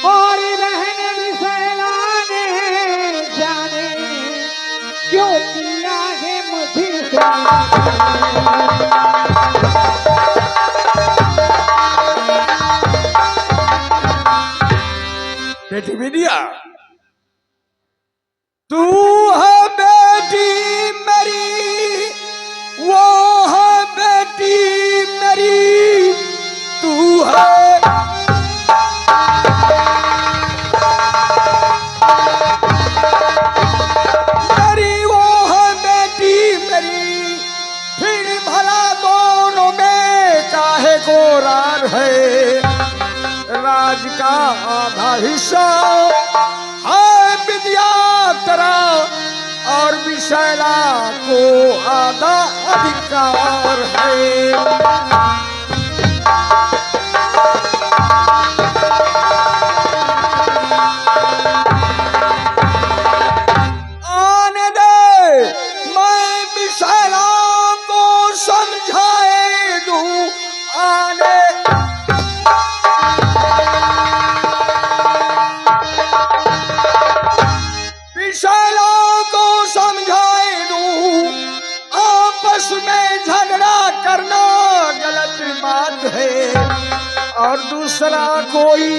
और रहने विसैलाने जाने क्यों किया है मुझे बेटी विद्या तू है बेटी मेरी वो है बेटी मेरी तू है मेरी वो है बेटी मेरी फिर भला दोनों में काहे को रार है राज का आधा हिस्सा है विद्या तेरा और विशैला को आधा अधिकार है। आने दे मैं विशैला को समझाए दूं आने विशैला को समझाए दूं आपस में झगड़ा करना गलत बात है और दूसरा कोई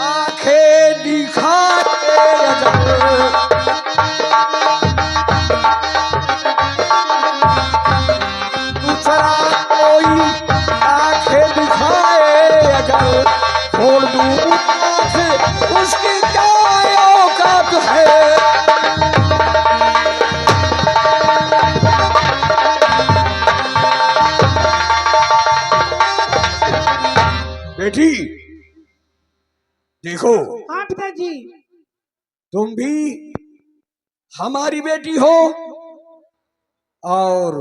आंखें दिखाते अगर दूसरा कोई आंखें दिखाए अगर छोड़ दूं आंख उसकी क्या औकात है। बेटी देखो हाँ पिताजी तुम भी हमारी बेटी हो और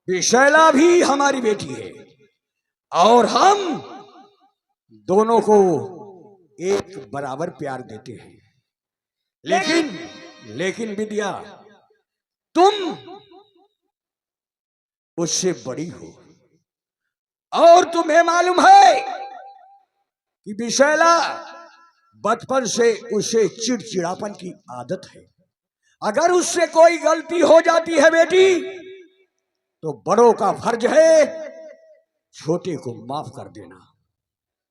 विशैला भी हमारी बेटी है और हम दोनों को एक बराबर प्यार देते हैं लेकिन विद्या तुम उससे बड़ी हो और तुम्हें मालूम है कि विशैला बचपन से उसे चिड़चिड़ापन की आदत है। अगर उससे कोई गलती हो जाती है बेटी तो बड़ों का फर्ज है छोटे को माफ कर देना।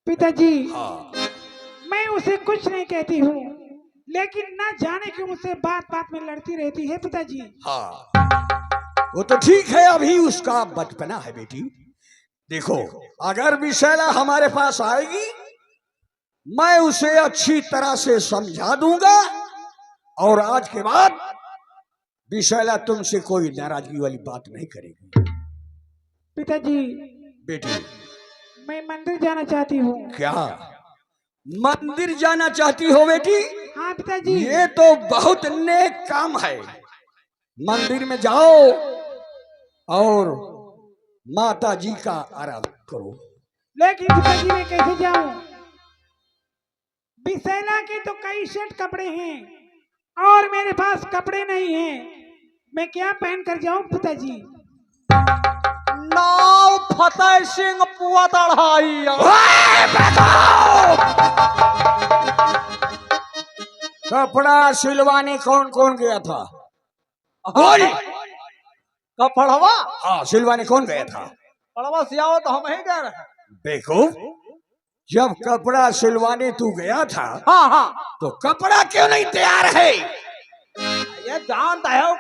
पिताजी हाँ मैं उसे कुछ नहीं कहती हूँ, लेकिन न जाने क्यों मुझसे बात बात में लड़ती रहती है पिताजी। हाँ, वो तो ठीक है, अभी उसका बचपना है बेटी। देखो, अगर विशैला हमारे पास आएगी, मैं उसे अच्छी तरह से समझा दूंगा, और आज के बाद विशैला तुमसे कोई नाराजगी वाली बात नहीं करेगी। पिताजी, बेटी, मैं मंदिर जाना चाहती हूँ। क्या मंदिर जाना चाहती हो बेटी? हाँ पिताजी। ये तो बहुत नेक काम है। मंदिर में जाओ और माता जी का आराधना करो। लेकिन पिताजी मैं कैसे जाऊं? विशैला के तो कई सेट कपड़े हैं और मेरे पास कपड़े नहीं हैं। मैं क्या पहन कर जाऊं पिताजी? नाव फतेह सिंह पुआ तढ़ाई। कपड़ा सिलवाने कौन कौन गया था? बोल। कपड़वा हाँ, सिलवाने कौन गया था? पड़वा सियाओ तो हम ही गए रहे। बेवकूफ, जब कपड़ा सिलवाने तू गया था, हाँ हाँ, तो कपड़ा क्यों नहीं तैयार है? ये जानता है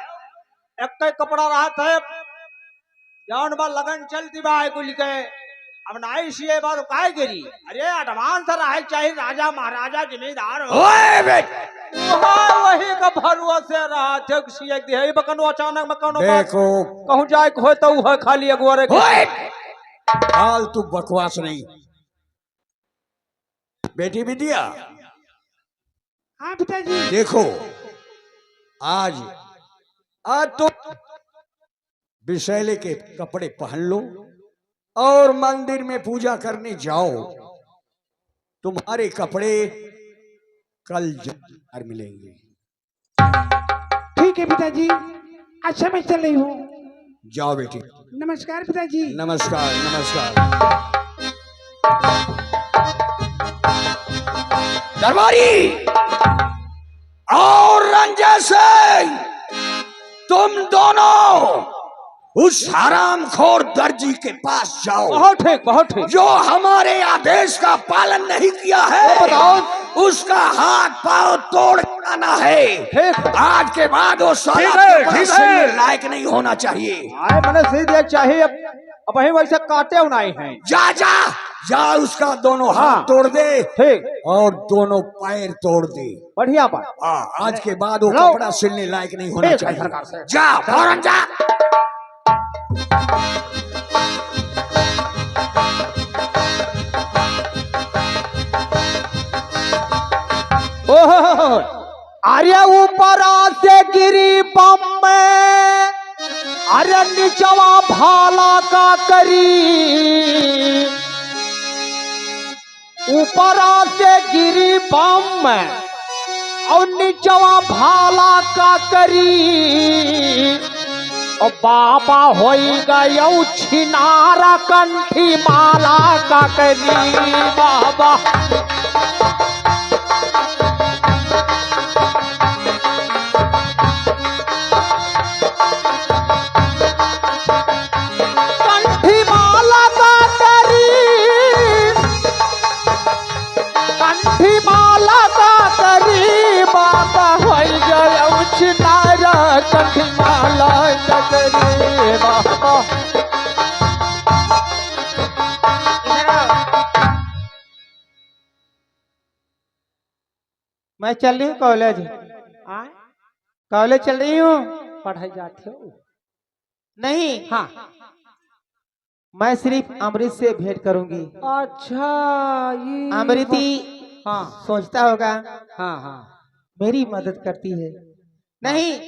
एक कई कपड़ा रहा था, जान बा लगन चलती बा कुल के। अब नाई सी बात काहे गिरी? अरे एडवांस रहा चाहिए, राजा महाराजा जिम्मेदार हो। ओए बेटा, वही का भरुआ से रहा थे कि एक दिहाई बकनो अचानक में कनो बात देखो, कहूं जाए को तो है खाली अगुआरे के। ओए, फालतू बकवास नहीं। बेटी विद्या, हाँ पिताजी। देखो, आज आज तो विशैले के कपड़े पहन लो और मंदिर में पूजा करने जाओ। तुम्हारे कपड़े कल जरूर मिलेंगे। ठीक है पिताजी, अच्छा मैं चल रही हूँ। जाओ बेटी। नमस्कार पिताजी। नमस्कार नमस्कार। दरबारी और रंजय सिंह, तुम दोनों उस हरामखोर दर्जी के पास जाओ। बहुत ठीक, बहुत ठीक। जो हमारे आदेश का पालन नहीं किया है, बताओ। उसका हाथ पांव तोड़ आना है। ठीक। आज के बाद वो साला ठीक है, कपड़ा ठीक सिलने है। लायक नहीं होना चाहिए। आए मैंने सीधे चाहिए, अब वही वैसे काटे उनाई हैं। जा जा जा, उसका दोनों हाथ तोड़ दे ठीक, और दोनों पैर तोड़ दे। बढ़िया बात। हाँ, आज के बाद वो लो। कपड़ा सिलने लायक नहीं होना ठीक है, सरकार चाहिए। से। जा फौरन जा। ओहो, अरे ऊपर से गिरी बम में, अरे नीचवा भाला का करी। ऊपर से गिरी बम में और नीचवा भाला का करी। और बाबा होई गयो छिनारा कंठी माला का करी। बाबा कंठी माला का करी, कंठी माला का करी। बाबा होई गयो छिनारा कंठी माला का करी। बाबा मैं चल रही हूँ कॉलेज। कॉलेज चल रही हूँ। पढ़ाई जाते हो? नहीं, हाँ। मैं सिर्फ अमृत से भेंट करूंगी। अच्छा, ये अमृति हाँ सोचता होगा हाँ हाँ। मेरी मदद करती है। नहीं,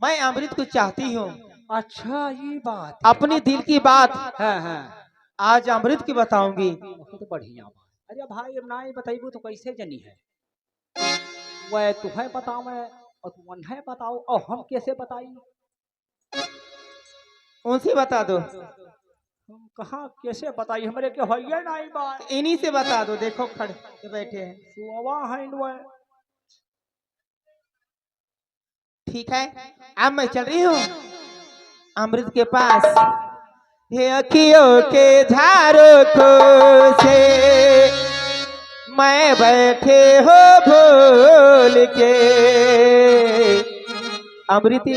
मैं अमृत को चाहती हूँ। अच्छा, ये बात है। अपनी दिल की बात हाँ हाँ, आज अमृत की बताऊंगी। वो तो बढ़िया बात। अरे भाई, अब ना ही बताइबू तो कैसे जनी है? वह तुम्हें बताओ मैं और तुम उन्हें बताओ, और हम कैसे बताई? उनसे बता दो। हम कहाँ कैसे बताई? हमारे के होइए ना ही बात। इन्हीं से बता दो। देखो खड़े बैठे हैं। सुवा है वह। ठीक है, अब मैं चल रही हूँ अमृत के पास। हे अखियों के झारों को से मैं बैठे हो भूल के। अमृति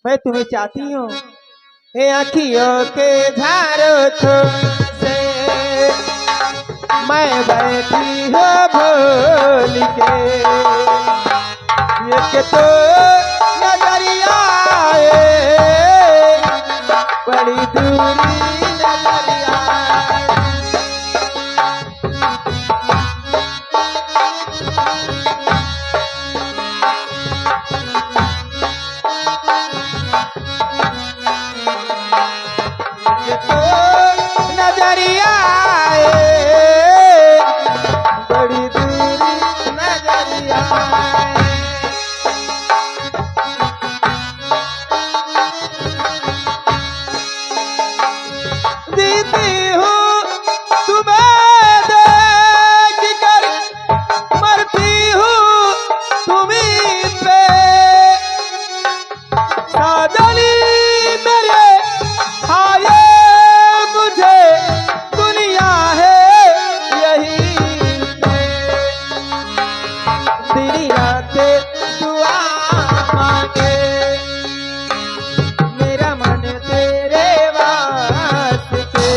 मैं तुम्हें चाहती हूँ, हे आँखियों के झारों से मैं बैठी हो भूल के। एक तो नजरिया बड़ी दूरी नजरिया। नजरिया बड़ी दूरी नजरिया। दीदी हूँ तुम्हें देख कर मरती हूँ तुम्हीं पे। साजनी मेरे आए मुझे दुनिया है यही पे। तेरी रातें दुआ मांगे मेरा मन तेरे वास्ते।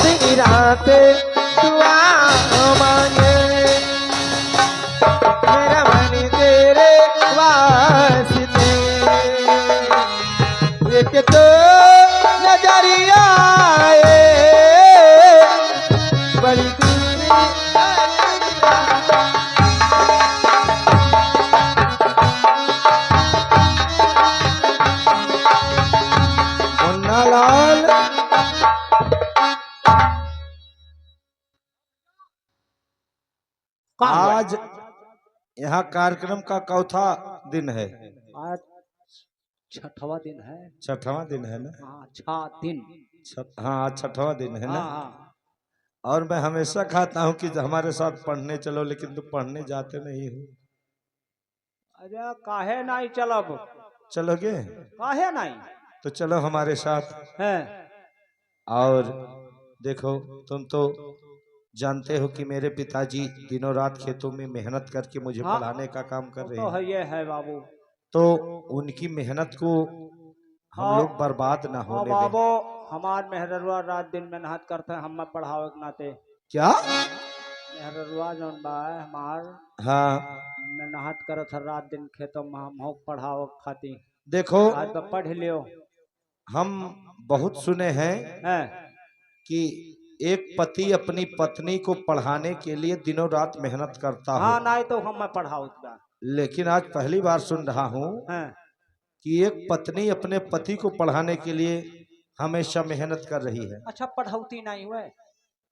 तेरी रातें दुआ मांगे मेरा मन तेरे वास्ते। एक तो नजरिया बड़ी दूरी नजरिया। मुन्ना लाल आज यहाँ कार्यक्रम का चौथा दिन है, आज छठवां दिन है। छठवां दिन है ना? हाँ 6 दिन। हाँ आज छठवां दिन है ना? हाँ और मैं हमेशा कहता हूँ कि हमारे साथ पढ़ने चलो, लेकिन तुम पढ़ने जाते नहीं हो। अरे काहे नहीं चलब, चलोगे? काहे नहीं। तो चलो हमारे साथ। है और देखो तुम तो जानते हो कि मेरे पिताजी दिनों रात खेतों में मेहनत करके मुझे हाँ। पढ़ाने का काम कर रहे तो है हैं। ये है बाबू। तो उनकी मेहनत को हम हाँ। लोग बर्बाद ना हाँ होने बाबू, दें। हमार मेहररुआ रात दिन मेहनत करते हैं, हम पढ़ावे के नाते। क्या? मेहररुआ जौन बा है हमार हाँ मेहनत करत है रात दिन खेतों में, हम पढ़ावे खाती। देखो आज तो पढ़ लियो। हम बहुत सुने हैं है कि एक पति अपनी पत्नी को पढ़ाने के लिए दिनों रात मेहनत करता हाँ हो, नहीं तो हम पढ़ाओ बा। लेकिन आज पहली बार सुन रहा हूँ है कि एक पत्नी अपने पति को पढ़ाने के लिए हमेशा मेहनत कर रही है। अच्छा पढ़ौती नहीं हुए,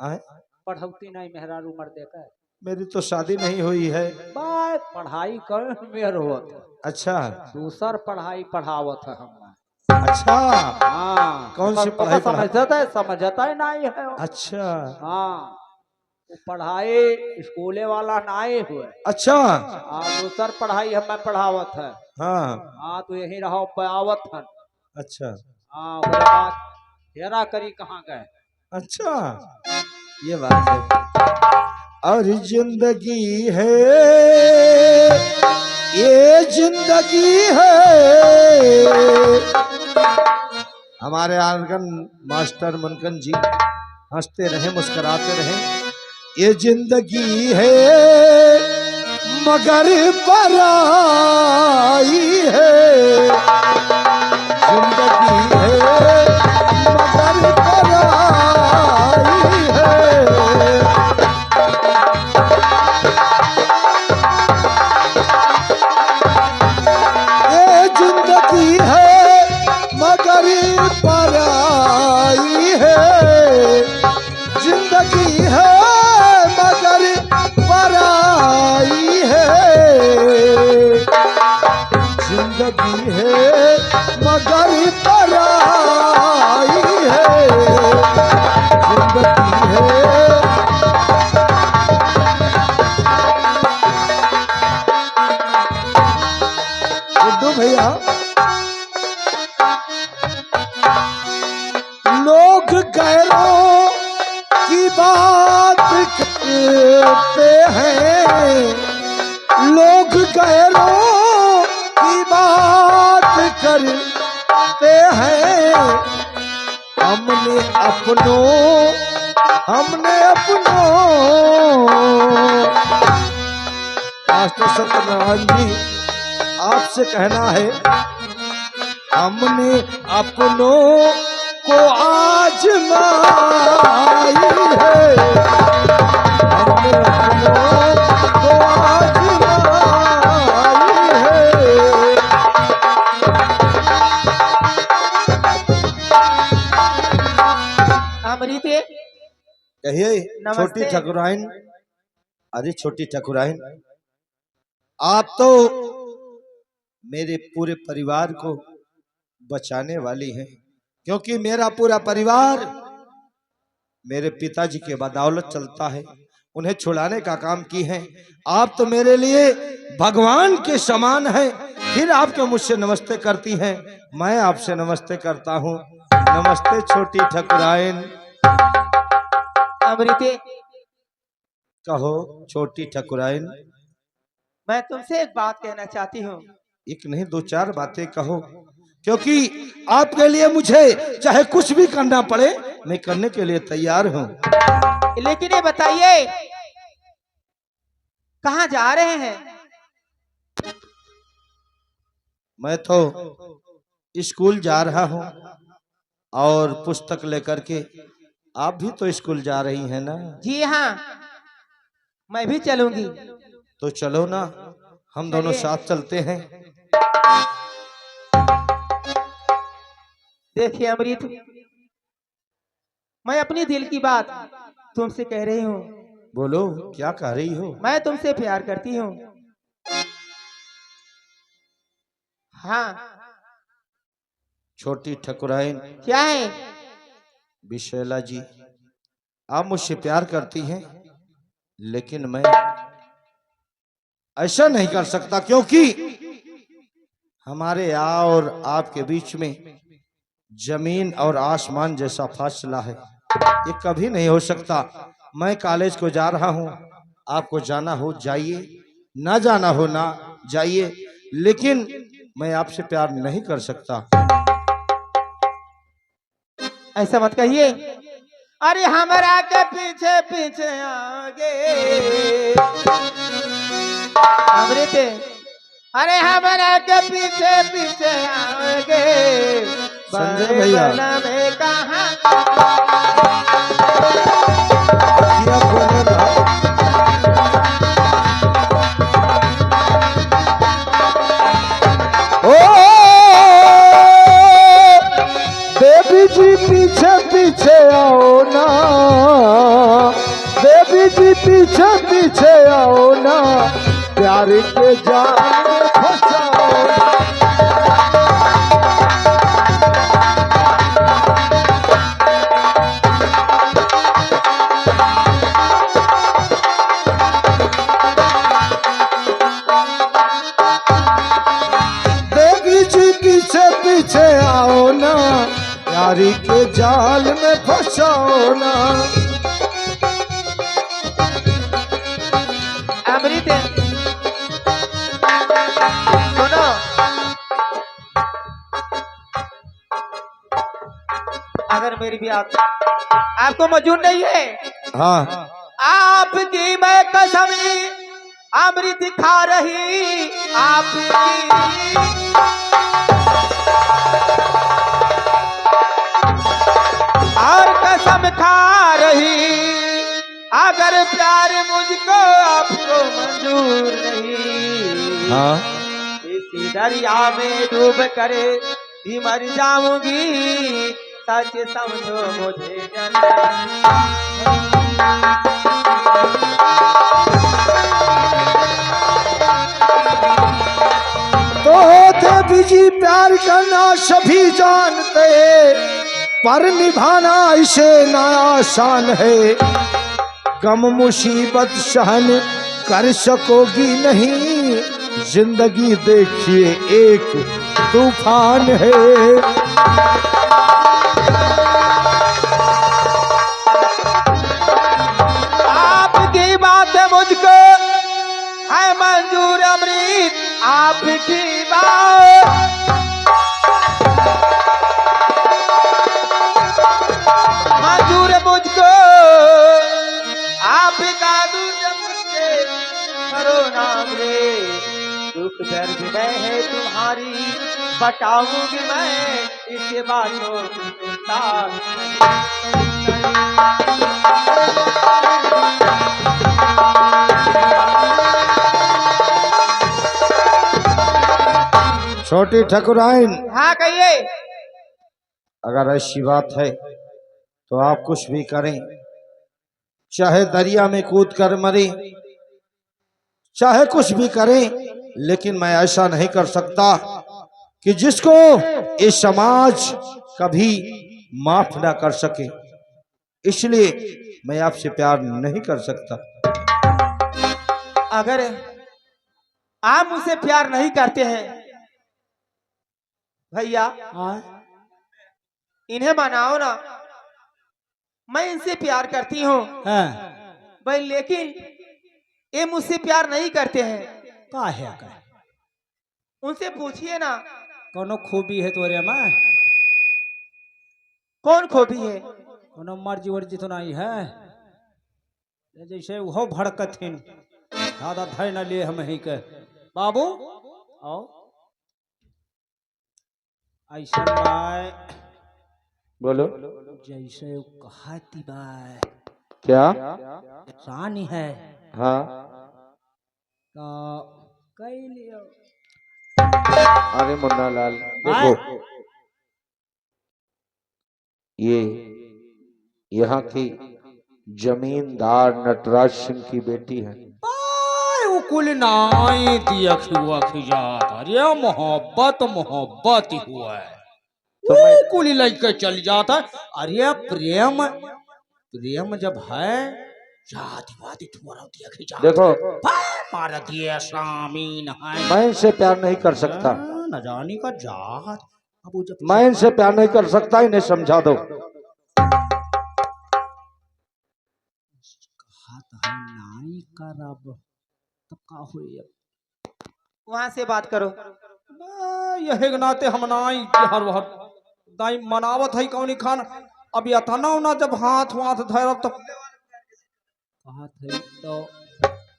आए? पढ़ौती नहीं मेहरारू मर देकर। मेरी तो शादी नहीं हुई है। बाय पढ़ाई कर मेर होत है। अच्छा दूसर पढ़ाई पढ़ावत है हम। अच्छा, हाँ कौन सी पढ़ाई समझता ही नहीं है। अच्छा हाँ वो पढ़ाई स्कूले वाला नहीं हुए। अच्छा हाँ दूसर पढ़ाई हमें पढ़ावत है। हाँ हाँ तो यही रहो पावत है। अच्छा हाँ उसके बाद हेरा करी कहाँ गए। अच्छा ये बात है। और जिंदगी है, ये जिंदगी है। हमारे आंगन मास्टर मुनकन जी हंसते रहे, मुस्कुराते रहे। ये जिंदगी है मगर पराई है। जिंदगी है मगर पराई है। ये जिंदगी है मगर पराई है। जिंदगी है मगर पराई है। जिंदगी है मगर पराई हैं, लोग गैरों की बात करते हैं। हमने अपनों मास्टर सत्यनारायण जी आपसे कहना है, हमने अपनों को आजमाई है, हमने अपनों को आजमाई है। अमृत कहिए नमस्ते। छोटी ठकुराइन। अरे छोटी ठकुराइन, आप तो मेरे पूरे परिवार को बचाने वाली हैं, क्योंकि मेरा पूरा परिवार मेरे पिताजी के बदौलत चलता है। उन्हें छुड़ाने का काम की है। आप तो मेरे लिए भगवान के समान है। फिर आप क्यों मुझसे नमस्ते करती हैं? मैं आपसे नमस्ते करता हूँ। नमस्ते छोटी ठकुराइन। अमृत कहो छोटी ठकुराइन। मैं तुमसे एक बात कहना चाहती हूँ। एक नहीं दो चार बातें कहो, क्योंकि आपके लिए मुझे चाहे कुछ भी करना पड़े मैं करने के लिए तैयार हूँ। लेकिन ये बताइए कहाँ जा रहे हैं? मैं तो स्कूल जा रहा हूँ और पुस्तक लेकर के। आप भी तो स्कूल जा रही हैं ना? जी हाँ, मैं भी चलूंगी। तो चलो ना, हम दोनों चलिए। साथ चलते हैं। देखिए अमृत, मैं अपनी दिल की बात तुमसे कह रही हूँ। बोलो क्या कह रही हो? मैं तुमसे प्यार करती हूँ। हाँ। छोटी ठकुराइन। क्या है? विशैला जी, आप मुझसे प्यार करती हैं, लेकिन मैं ऐसा नहीं कर सकता, क्योंकि हमारे और आपके बीच में जमीन और आसमान जैसा फासला है। ये कभी नहीं हो सकता। मैं कॉलेज को जा रहा हूँ, आपको जाना हो जाइए, ना जाना हो ना जाइए, लेकिन मैं आपसे प्यार नहीं कर सकता। ऐसा मत कहिए। अरे हमरा के पीछे पीछे आगे अमृत, अरे हमरा के पीछे पीछे आगे संजय भैया। में कहाँ किया बोल रहा। बेबी जी पीछे पीछे आओ ना, बेबी जी पीछे पीछे आओ ना, प्यार के जाल में फंसाओ ना। बेबी जी पीछे पीछे आओ ना, प्यारी के जाल में फंसाओ ना। अमृत सुनो, अगर मेरी भी आपको मंजूर नहीं है, हाँ आपकी मैं कसम अमृत खा रही आपकी, और कसम खा रही, अगर प्यार मुझको आपको मंजूर नहीं, हाँ। इसी दरिया में डूब कर भी मर जाऊंगी, सच समझो मुझे तो देवी जी प्यार करना सभी जानते, पर निभाना इसे ना आसान है। गम मुसीबत सहन कर सकोगी नहीं, जिंदगी देखिए एक तूफान है। आपकी बात मुझको आपकी बात मंजूर मुझको, आपका दूध मुझसे करो नाम रे, दुख दर्द में है तुम्हारी बताऊंगी मैं, इसके बातों छोटी ठकुराइन, हाँ कहिए। अगर ऐसी बात है तो आप कुछ भी करें, चाहे दरिया में कूद कर मरे, चाहे कुछ भी करें, लेकिन मैं ऐसा नहीं कर सकता कि जिसको ये समाज कभी माफ ना कर सके। इसलिए मैं आपसे प्यार नहीं कर सकता। अगर आप मुझसे प्यार नहीं करते हैं भैया, इन्हें मनाओ ना, मैं इनसे प्यार करती हूँ भाई, लेकिन ये मुझसे प्यार नहीं करते हैं। का है का उनसे पूछिए ना, कोनो खूबी है तोरे में? कौन खोबी है? कोनो मर्जी वर्जी तो नहीं है, जैसे वो भड़कथिन ज्यादा धैर्य न लिए हम ही के। बाबू आओ, ऐसा बाय बोलो। जैसे कहती बाय क्या? रानी है हाँ, तो कई लियो। अरे मुन्ना लाल देखो, ये यहाँ की जमींदार नटराज सिंह की बेटी है। वो कुल नाई दिया हुआ खिजात, अरे मोहब्बत मोहब्बत ही हुआ है, तो वो मैं कुल लेके चल जाता है। अरे प्रेम प्रेम जब है जाति वादी तुम्हारा दिया खिजात, देखो, मार दिया सामीन है, मैं इनसे प्यार नहीं कर सकता, न जानी का जात। अब वो जब मैं इनसे प्यार नहीं कर सकता, इन्हें समझा दो। कहा नाई करब तब का हुई। वहां से बात करो। यही के नाते हम नाई हर हर दाई मनावत है कौनी खान। अब यतना ना जब हाथ वाथ धरब तो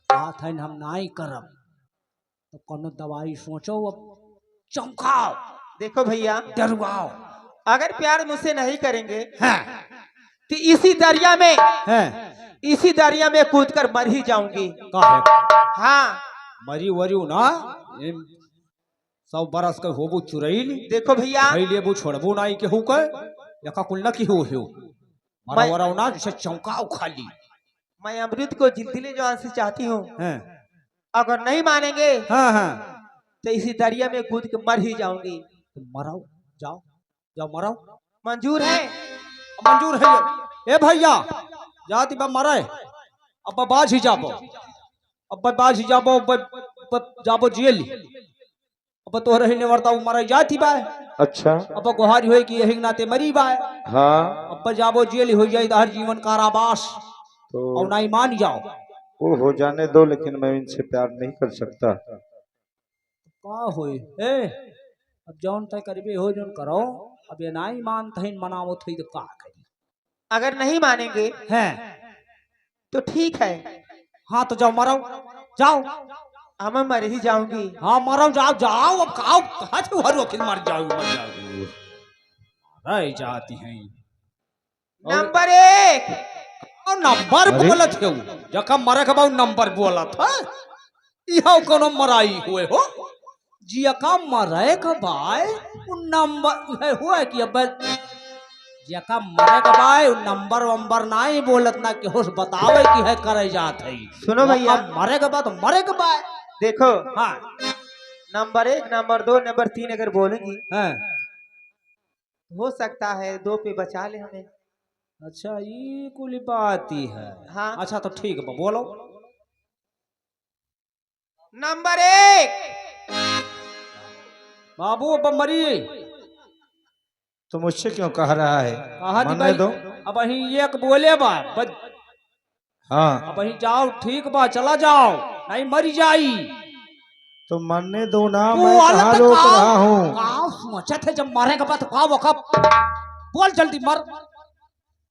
कहत है हम नाई करब, तो कोनो दवाई सोचो, अब चमकाओ, देखो भैया, डरवाओ। अगर प्यार मुझसे नहीं करेंगे हैं तो इसी दरिया में हैं कूद कर मर ही जाऊंगी। का है हाँ मरी वरी ना, 100 बरस के होबू चुरैल, देखो भैया, पहले वो छोड़बू नाई के हु के यका कुल्ला की हो मरा मैं- वरा ना जैसे चमकाओ खाली। मैं अमृत को जिलजिले जान से चाहती हूँ, हैं अगर नहीं मानेंगे हाँ हाँ तो इसी दरिया में कूद के मर ही जाऊंगी। तो मराओ, जाओ जाओ मराओ, मंजूर है? मंजूर है ये। ए भैया जाति बा मरे, अब बाज ही जाबो, अब बाज ही जाबो, जाबो जेल, अब तो रही वर्ता मर जाती बा, अच्छा, अब गुहारी होई कि यही नाते मरी बा, हाँ, अब जाबो जेल हो जाए हर जीवन कारावास, तो और नहीं मान जाओ। वो हो जाने दो, लेकिन मैं इनसे प्यार नहीं कर सकता। का होई ए, अब जौन तय करबे हो जौन करो, अब ये नहीं मानते हैं मनावो थई तो का करी। अगर नहीं मानेंगे हैं तो ठीक है, हाँ तो जाओ मरो, जाओ मैं मर ही जाऊंगी। हाँ मरो, जाओ जाओ, अब खाओ कहा थे हर वकील मर जाओ रह जाती हैं। नंबर 1 नंबर अरे? बोलत है जखम मरे के बाद नंबर बोलत है, यह कोनो मराई हुए हो जियका मरे के बाद नंबर है हुआ कि अब जियका मरे के बाद नंबर वंबर नहीं बोलत ना कि होश बतावे कि है करे जात है। सुनो भैया, मरे के बाद मरे के बाद देखो, हाँ नंबर 1 नंबर 2 नंबर 3 अगर बोलेंगी हाँ हो सकता है 2 पे बचा ले हमें। अच्छा ये कुल बात ही है। हाँ। अच्छा तो ठीक है बोलो। नंबर 1 बाबू अब मरी तो मुझसे क्यों कह रहा है? कहा थी मरने भाई, दो। अब अही एक बोले बा हाँ, अब अही जाओ, ठीक बा चला जाओ, नहीं मरी जाई। तो मरने दो ना, तू मैं अलग कहाँ से रोक का- रहा हूँ। का सोचा थे जब मरेगा बात का वो कब बोल जल्दी मर।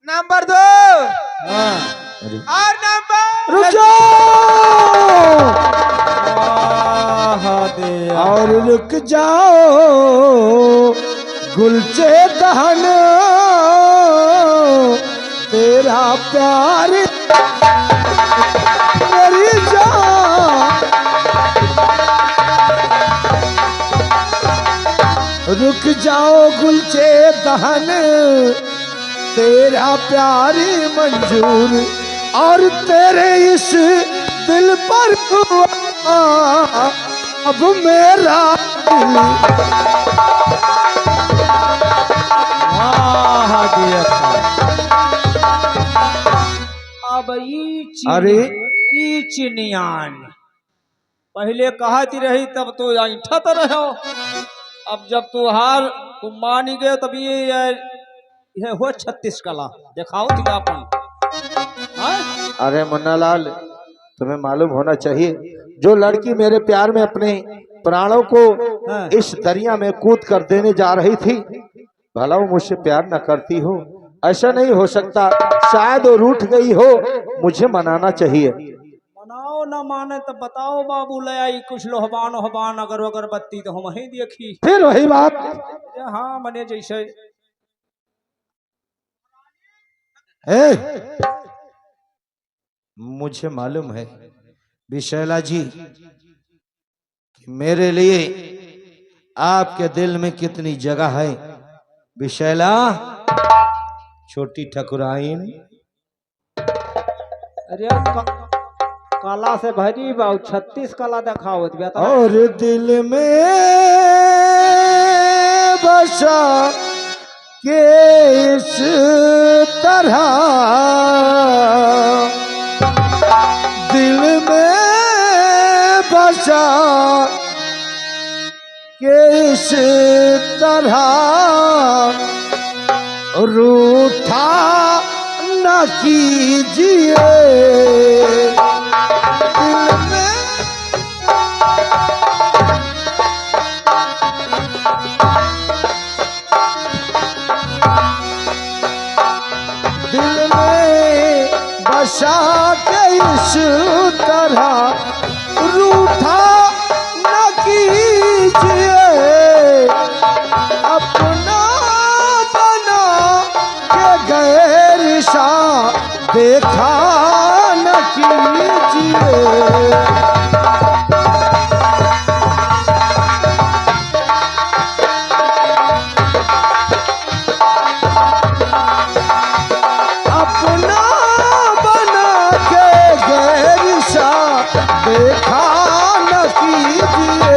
नंबर 2 हाँ, और नंबर रुक जाओ महादेव। और रुक जाओ गुलचे दहन, तेरा प्यार मेरी जान। रुक जाओ गुलचे दहन, तेरा प्यार मंजूर, और तेरे इस दिल पर हुआ अब मेरा दिल। महादेव। अब अरे ई चिनियान पहले कहती रही तब तो ऐठा तो रहो, अब जब तू हार तू मान ही गए तब ये हो 36 कला दिखाओ दिखापन। हाँ? अरे मुन्नालाल, तुम्हें मालूम होना चाहिए, जो लड़की मेरे प्यार में अपने प्राणों को हाँ। इस दरिया में कूद कर देने जा रही थी, भला वो मुझसे प्यार न करती हो? ऐसा नहीं हो सकता, शायद वो रूठ गई हो, मुझे मनाना चाहिए। मनाओ ना माने तो बताओ बाबू ले आई कुछ लोहबान ओहबान अगर अगरबत्ती तो हम ही देखी। फिर वही बात। अरे हाँ मने जैसे ए, मुझे मालूम है विशैला जी कि मेरे लिए आपके दिल में कितनी जगह है। विशैला, छोटी ठकुराइन, अरे कला से भरी बाबू 36 कला दिखाओ बेटा। और दिल में बसा के इस तरह, दिल में बसा के इस तरह, रूठा न कीजिए दिल में। दिल में बसा के इस तरह, रूठा न कीजिए, अपना बना के गैर सा देखा न कीजिए। अपना बना के गैर सा देखा न कीजिए,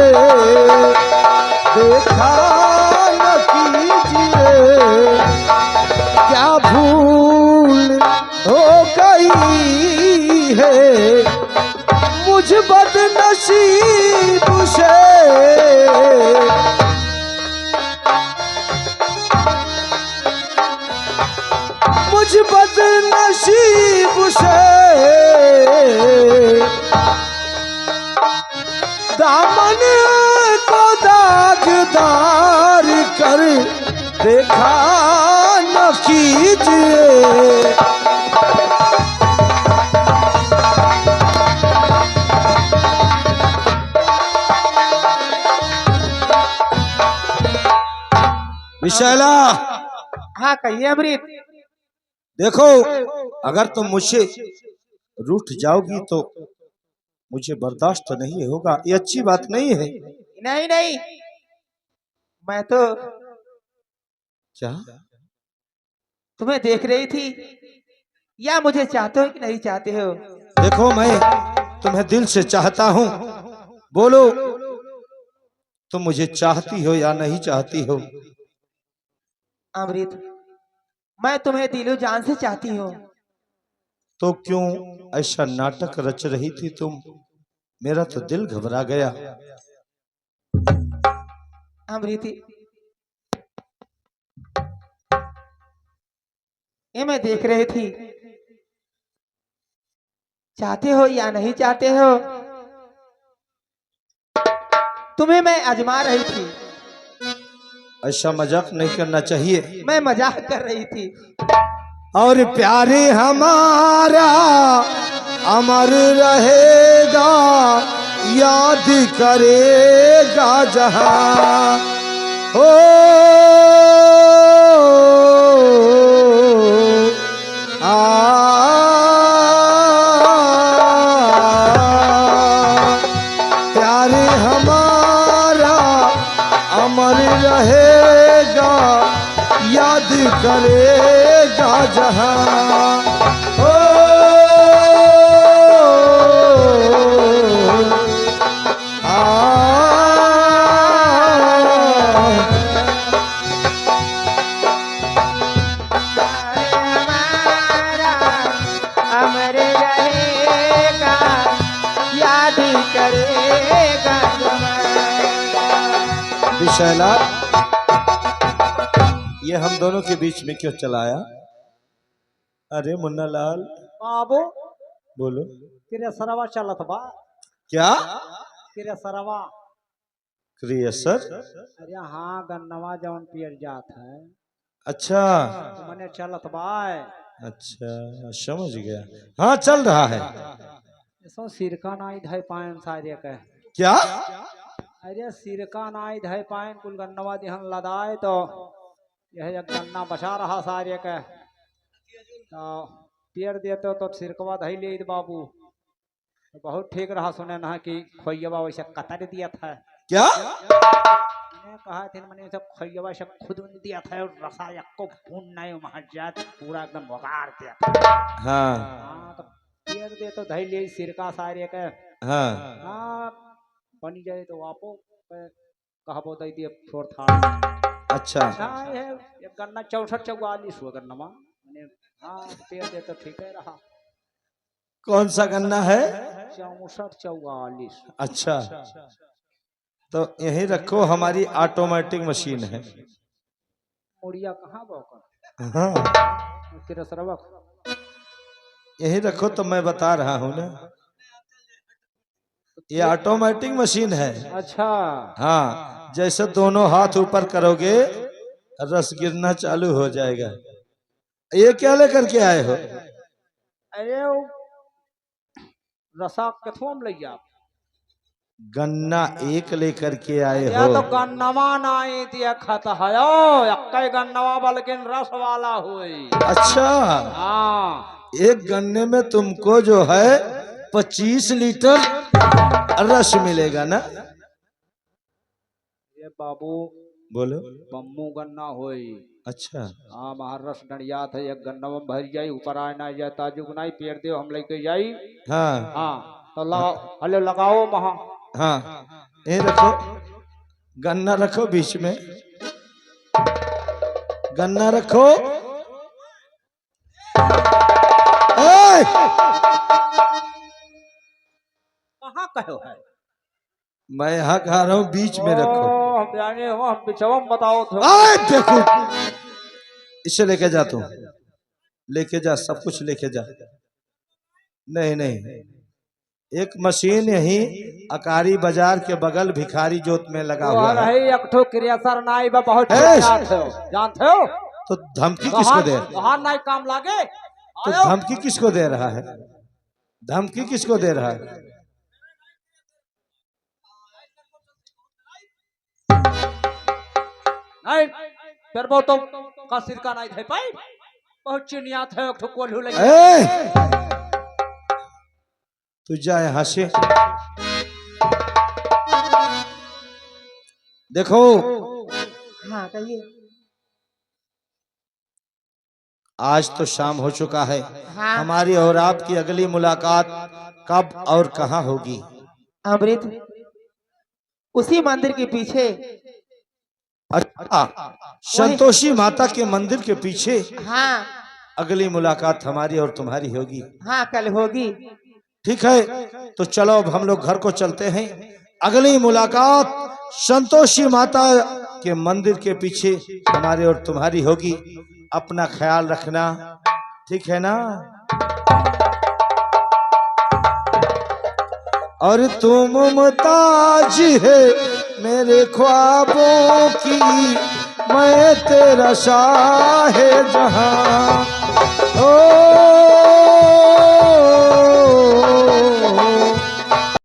देखा न कीजिए। क्या भूल हो गई है मुझ बदनसीब से, मुझ बदनसीब से, दामन को दागदार कर देखा न कीजिए। विशाला, हाँ कहिए अमृत। देखो, अगर तुम मुझसे रूठ जाओगी तो मुझे बर्दाश्त नहीं होगा, ये अच्छी बात नहीं है। नहीं नहीं, मैं तो क्या? तुम्हें देख रही थी, या मुझे चाहते हो कि नहीं चाहते हो? देखो, मैं तुम्हें दिल से चाहता हूँ, बोलो तुम मुझे चाहती हो या नहीं चाहती हो? अमृत, मैं तुम्हें दिलो जान से चाहती हूँ। तो क्यों ऐसा नाटक रच रही थी तुम? मेरा तो दिल घबरा गया। अमृत, ये मैं देख रही थी, चाहते हो या नहीं चाहते हो? तुम्हें मैं आजमा रही थी। ऐसा मजाक नहीं करना चाहिए। मैं मजाक कर रही थी। और प्यारे हमारा अमर रहेगा, याद करेगा जहां। ओ प्यारे हमारा अमर रहेगा, याद करेगा जहां। ओ अमर रहेगा, याद करेगा विशाला, ये हम दोनों के बीच में क्यों चलाया? अरे मुन्ना लाल, बाबू बोलो। तेरे सरवा चलत बा। क्या तेरे सरवा। क्रिएसर? अरे हाँ, गन्नवा जवन पियर जात है। अच्छा मने चलत बा। अच्छा, समझ गया। हाँ चल रहा है। ऐसो सिरका नाई धय पायन सारे कह। क्या? अरे सिरका नाई धय पायन कुल गन्नवा दिहन लदाए तो यह एक गन्ना बचा रहा सारे कह। तो पियर देते तो सिरकवा धई ले बाबू। तो बहुत ठीक रहा, सुने ना कि खोइयवा वैसे कतर दिया था। क्या? मैंने कहा थे मैंने सब खोइयवा सब खुद दिया था और रसायन को भून नहीं महाजात पूरा एकदम वगार दिया था। हाँ हाँ तो पियर दे तो धई ले सिरका सारे कह। हाँ हाँ बनी जाए तो आपो कहबो दई दिए छोड़ था। अच्छा हाँ ये एक गन्ना 64-44 हुआ गन्ना मैंने। हाँ पेड़ दे तो ठीक है रहा। कौन सा गन्ना है? 64-44। अच्छा तो यही रखो, हमारी ऑटोमेटिक मशीन है। मुड़िया कहाँ बौकर? हाँ तेरा सरवक यही रखो, तो मैं बता रहा हूँ ना, ये ऑटोमेटिक मशीन है। अच्छा। हाँ जैसे दोनों हाथ ऊपर करोगे रस गिरना चालू हो जाएगा। ये क्या लेकर के आए हो? अरे वो रसा कथुआ में लइया। गन्ना एक लेकर के आए या हो? तो गन्नवा नाई दिया खाता है अक्के गन्नवा बल्किन रस वाला हुई। अच्छा हाँ एक गन्ने में तुमको जो है 25 लीटर रस मिलेगा ना? ये बाबू बोलो। बम्मू गन्ना होई। अच्छा हाँ बाहर रस डंडिया था, एक गन्ना में भर जाई, ऊपर आए ना जाए ताजुक नहीं पेड़ दे हम लेके जाई। हाँ हाँ तो लगाओ, हले लगाओ वहाँ। हाँ ये रखो, गन्ना रखो बीच में, गन्ना रखो। ओए! कहाँ कहो है? मैं यहाँ कहा रहा हूँ बीच में रखो। हम जाने हम पिछवा में बताओ तो। आए देखो, इसे लेके जा, तू लेके जा, सब कुछ लेके जा। नहीं नहीं, एक मशीन यही अकारी बाजार के बगल भिखारी जोत में लगा हुआ है। रही एक ठो क्रिएसर नाई बा बहुत ए! जानते हो? तो धमकी किसको दे? वहाँ नाई काम लागे। तो धमकी किसको दे रहा है? धमकी किसको दे रहा है? नहीं फिर वो तो का सिरका नहीं थे पाई, बहुत चिनिया थे एक ठो कोल्हू लगे। ए! तू जा यहाँ से। देखो हाँ कहिए। आज तो शाम हो चुका है। हाँ। हमारी और आपकी अगली मुलाकात कब और कहाँ होगी? अमृत उसी मंदिर के पीछे। अच्छा, संतोषी माता के मंदिर के पीछे हाँ अगली मुलाकात हमारी और तुम्हारी होगी। हाँ कल होगी। ठीक है, तो चलो अब हम लोग घर को चलते हैं। अगली मुलाकात संतोषी माता के मंदिर के पीछे हमारी और तुम्हारी होगी। अपना ख्याल रखना, ठीक है ना? और तुम मुमताज है मेरे ख्वाबों की, मैं तेरा शाह जहां।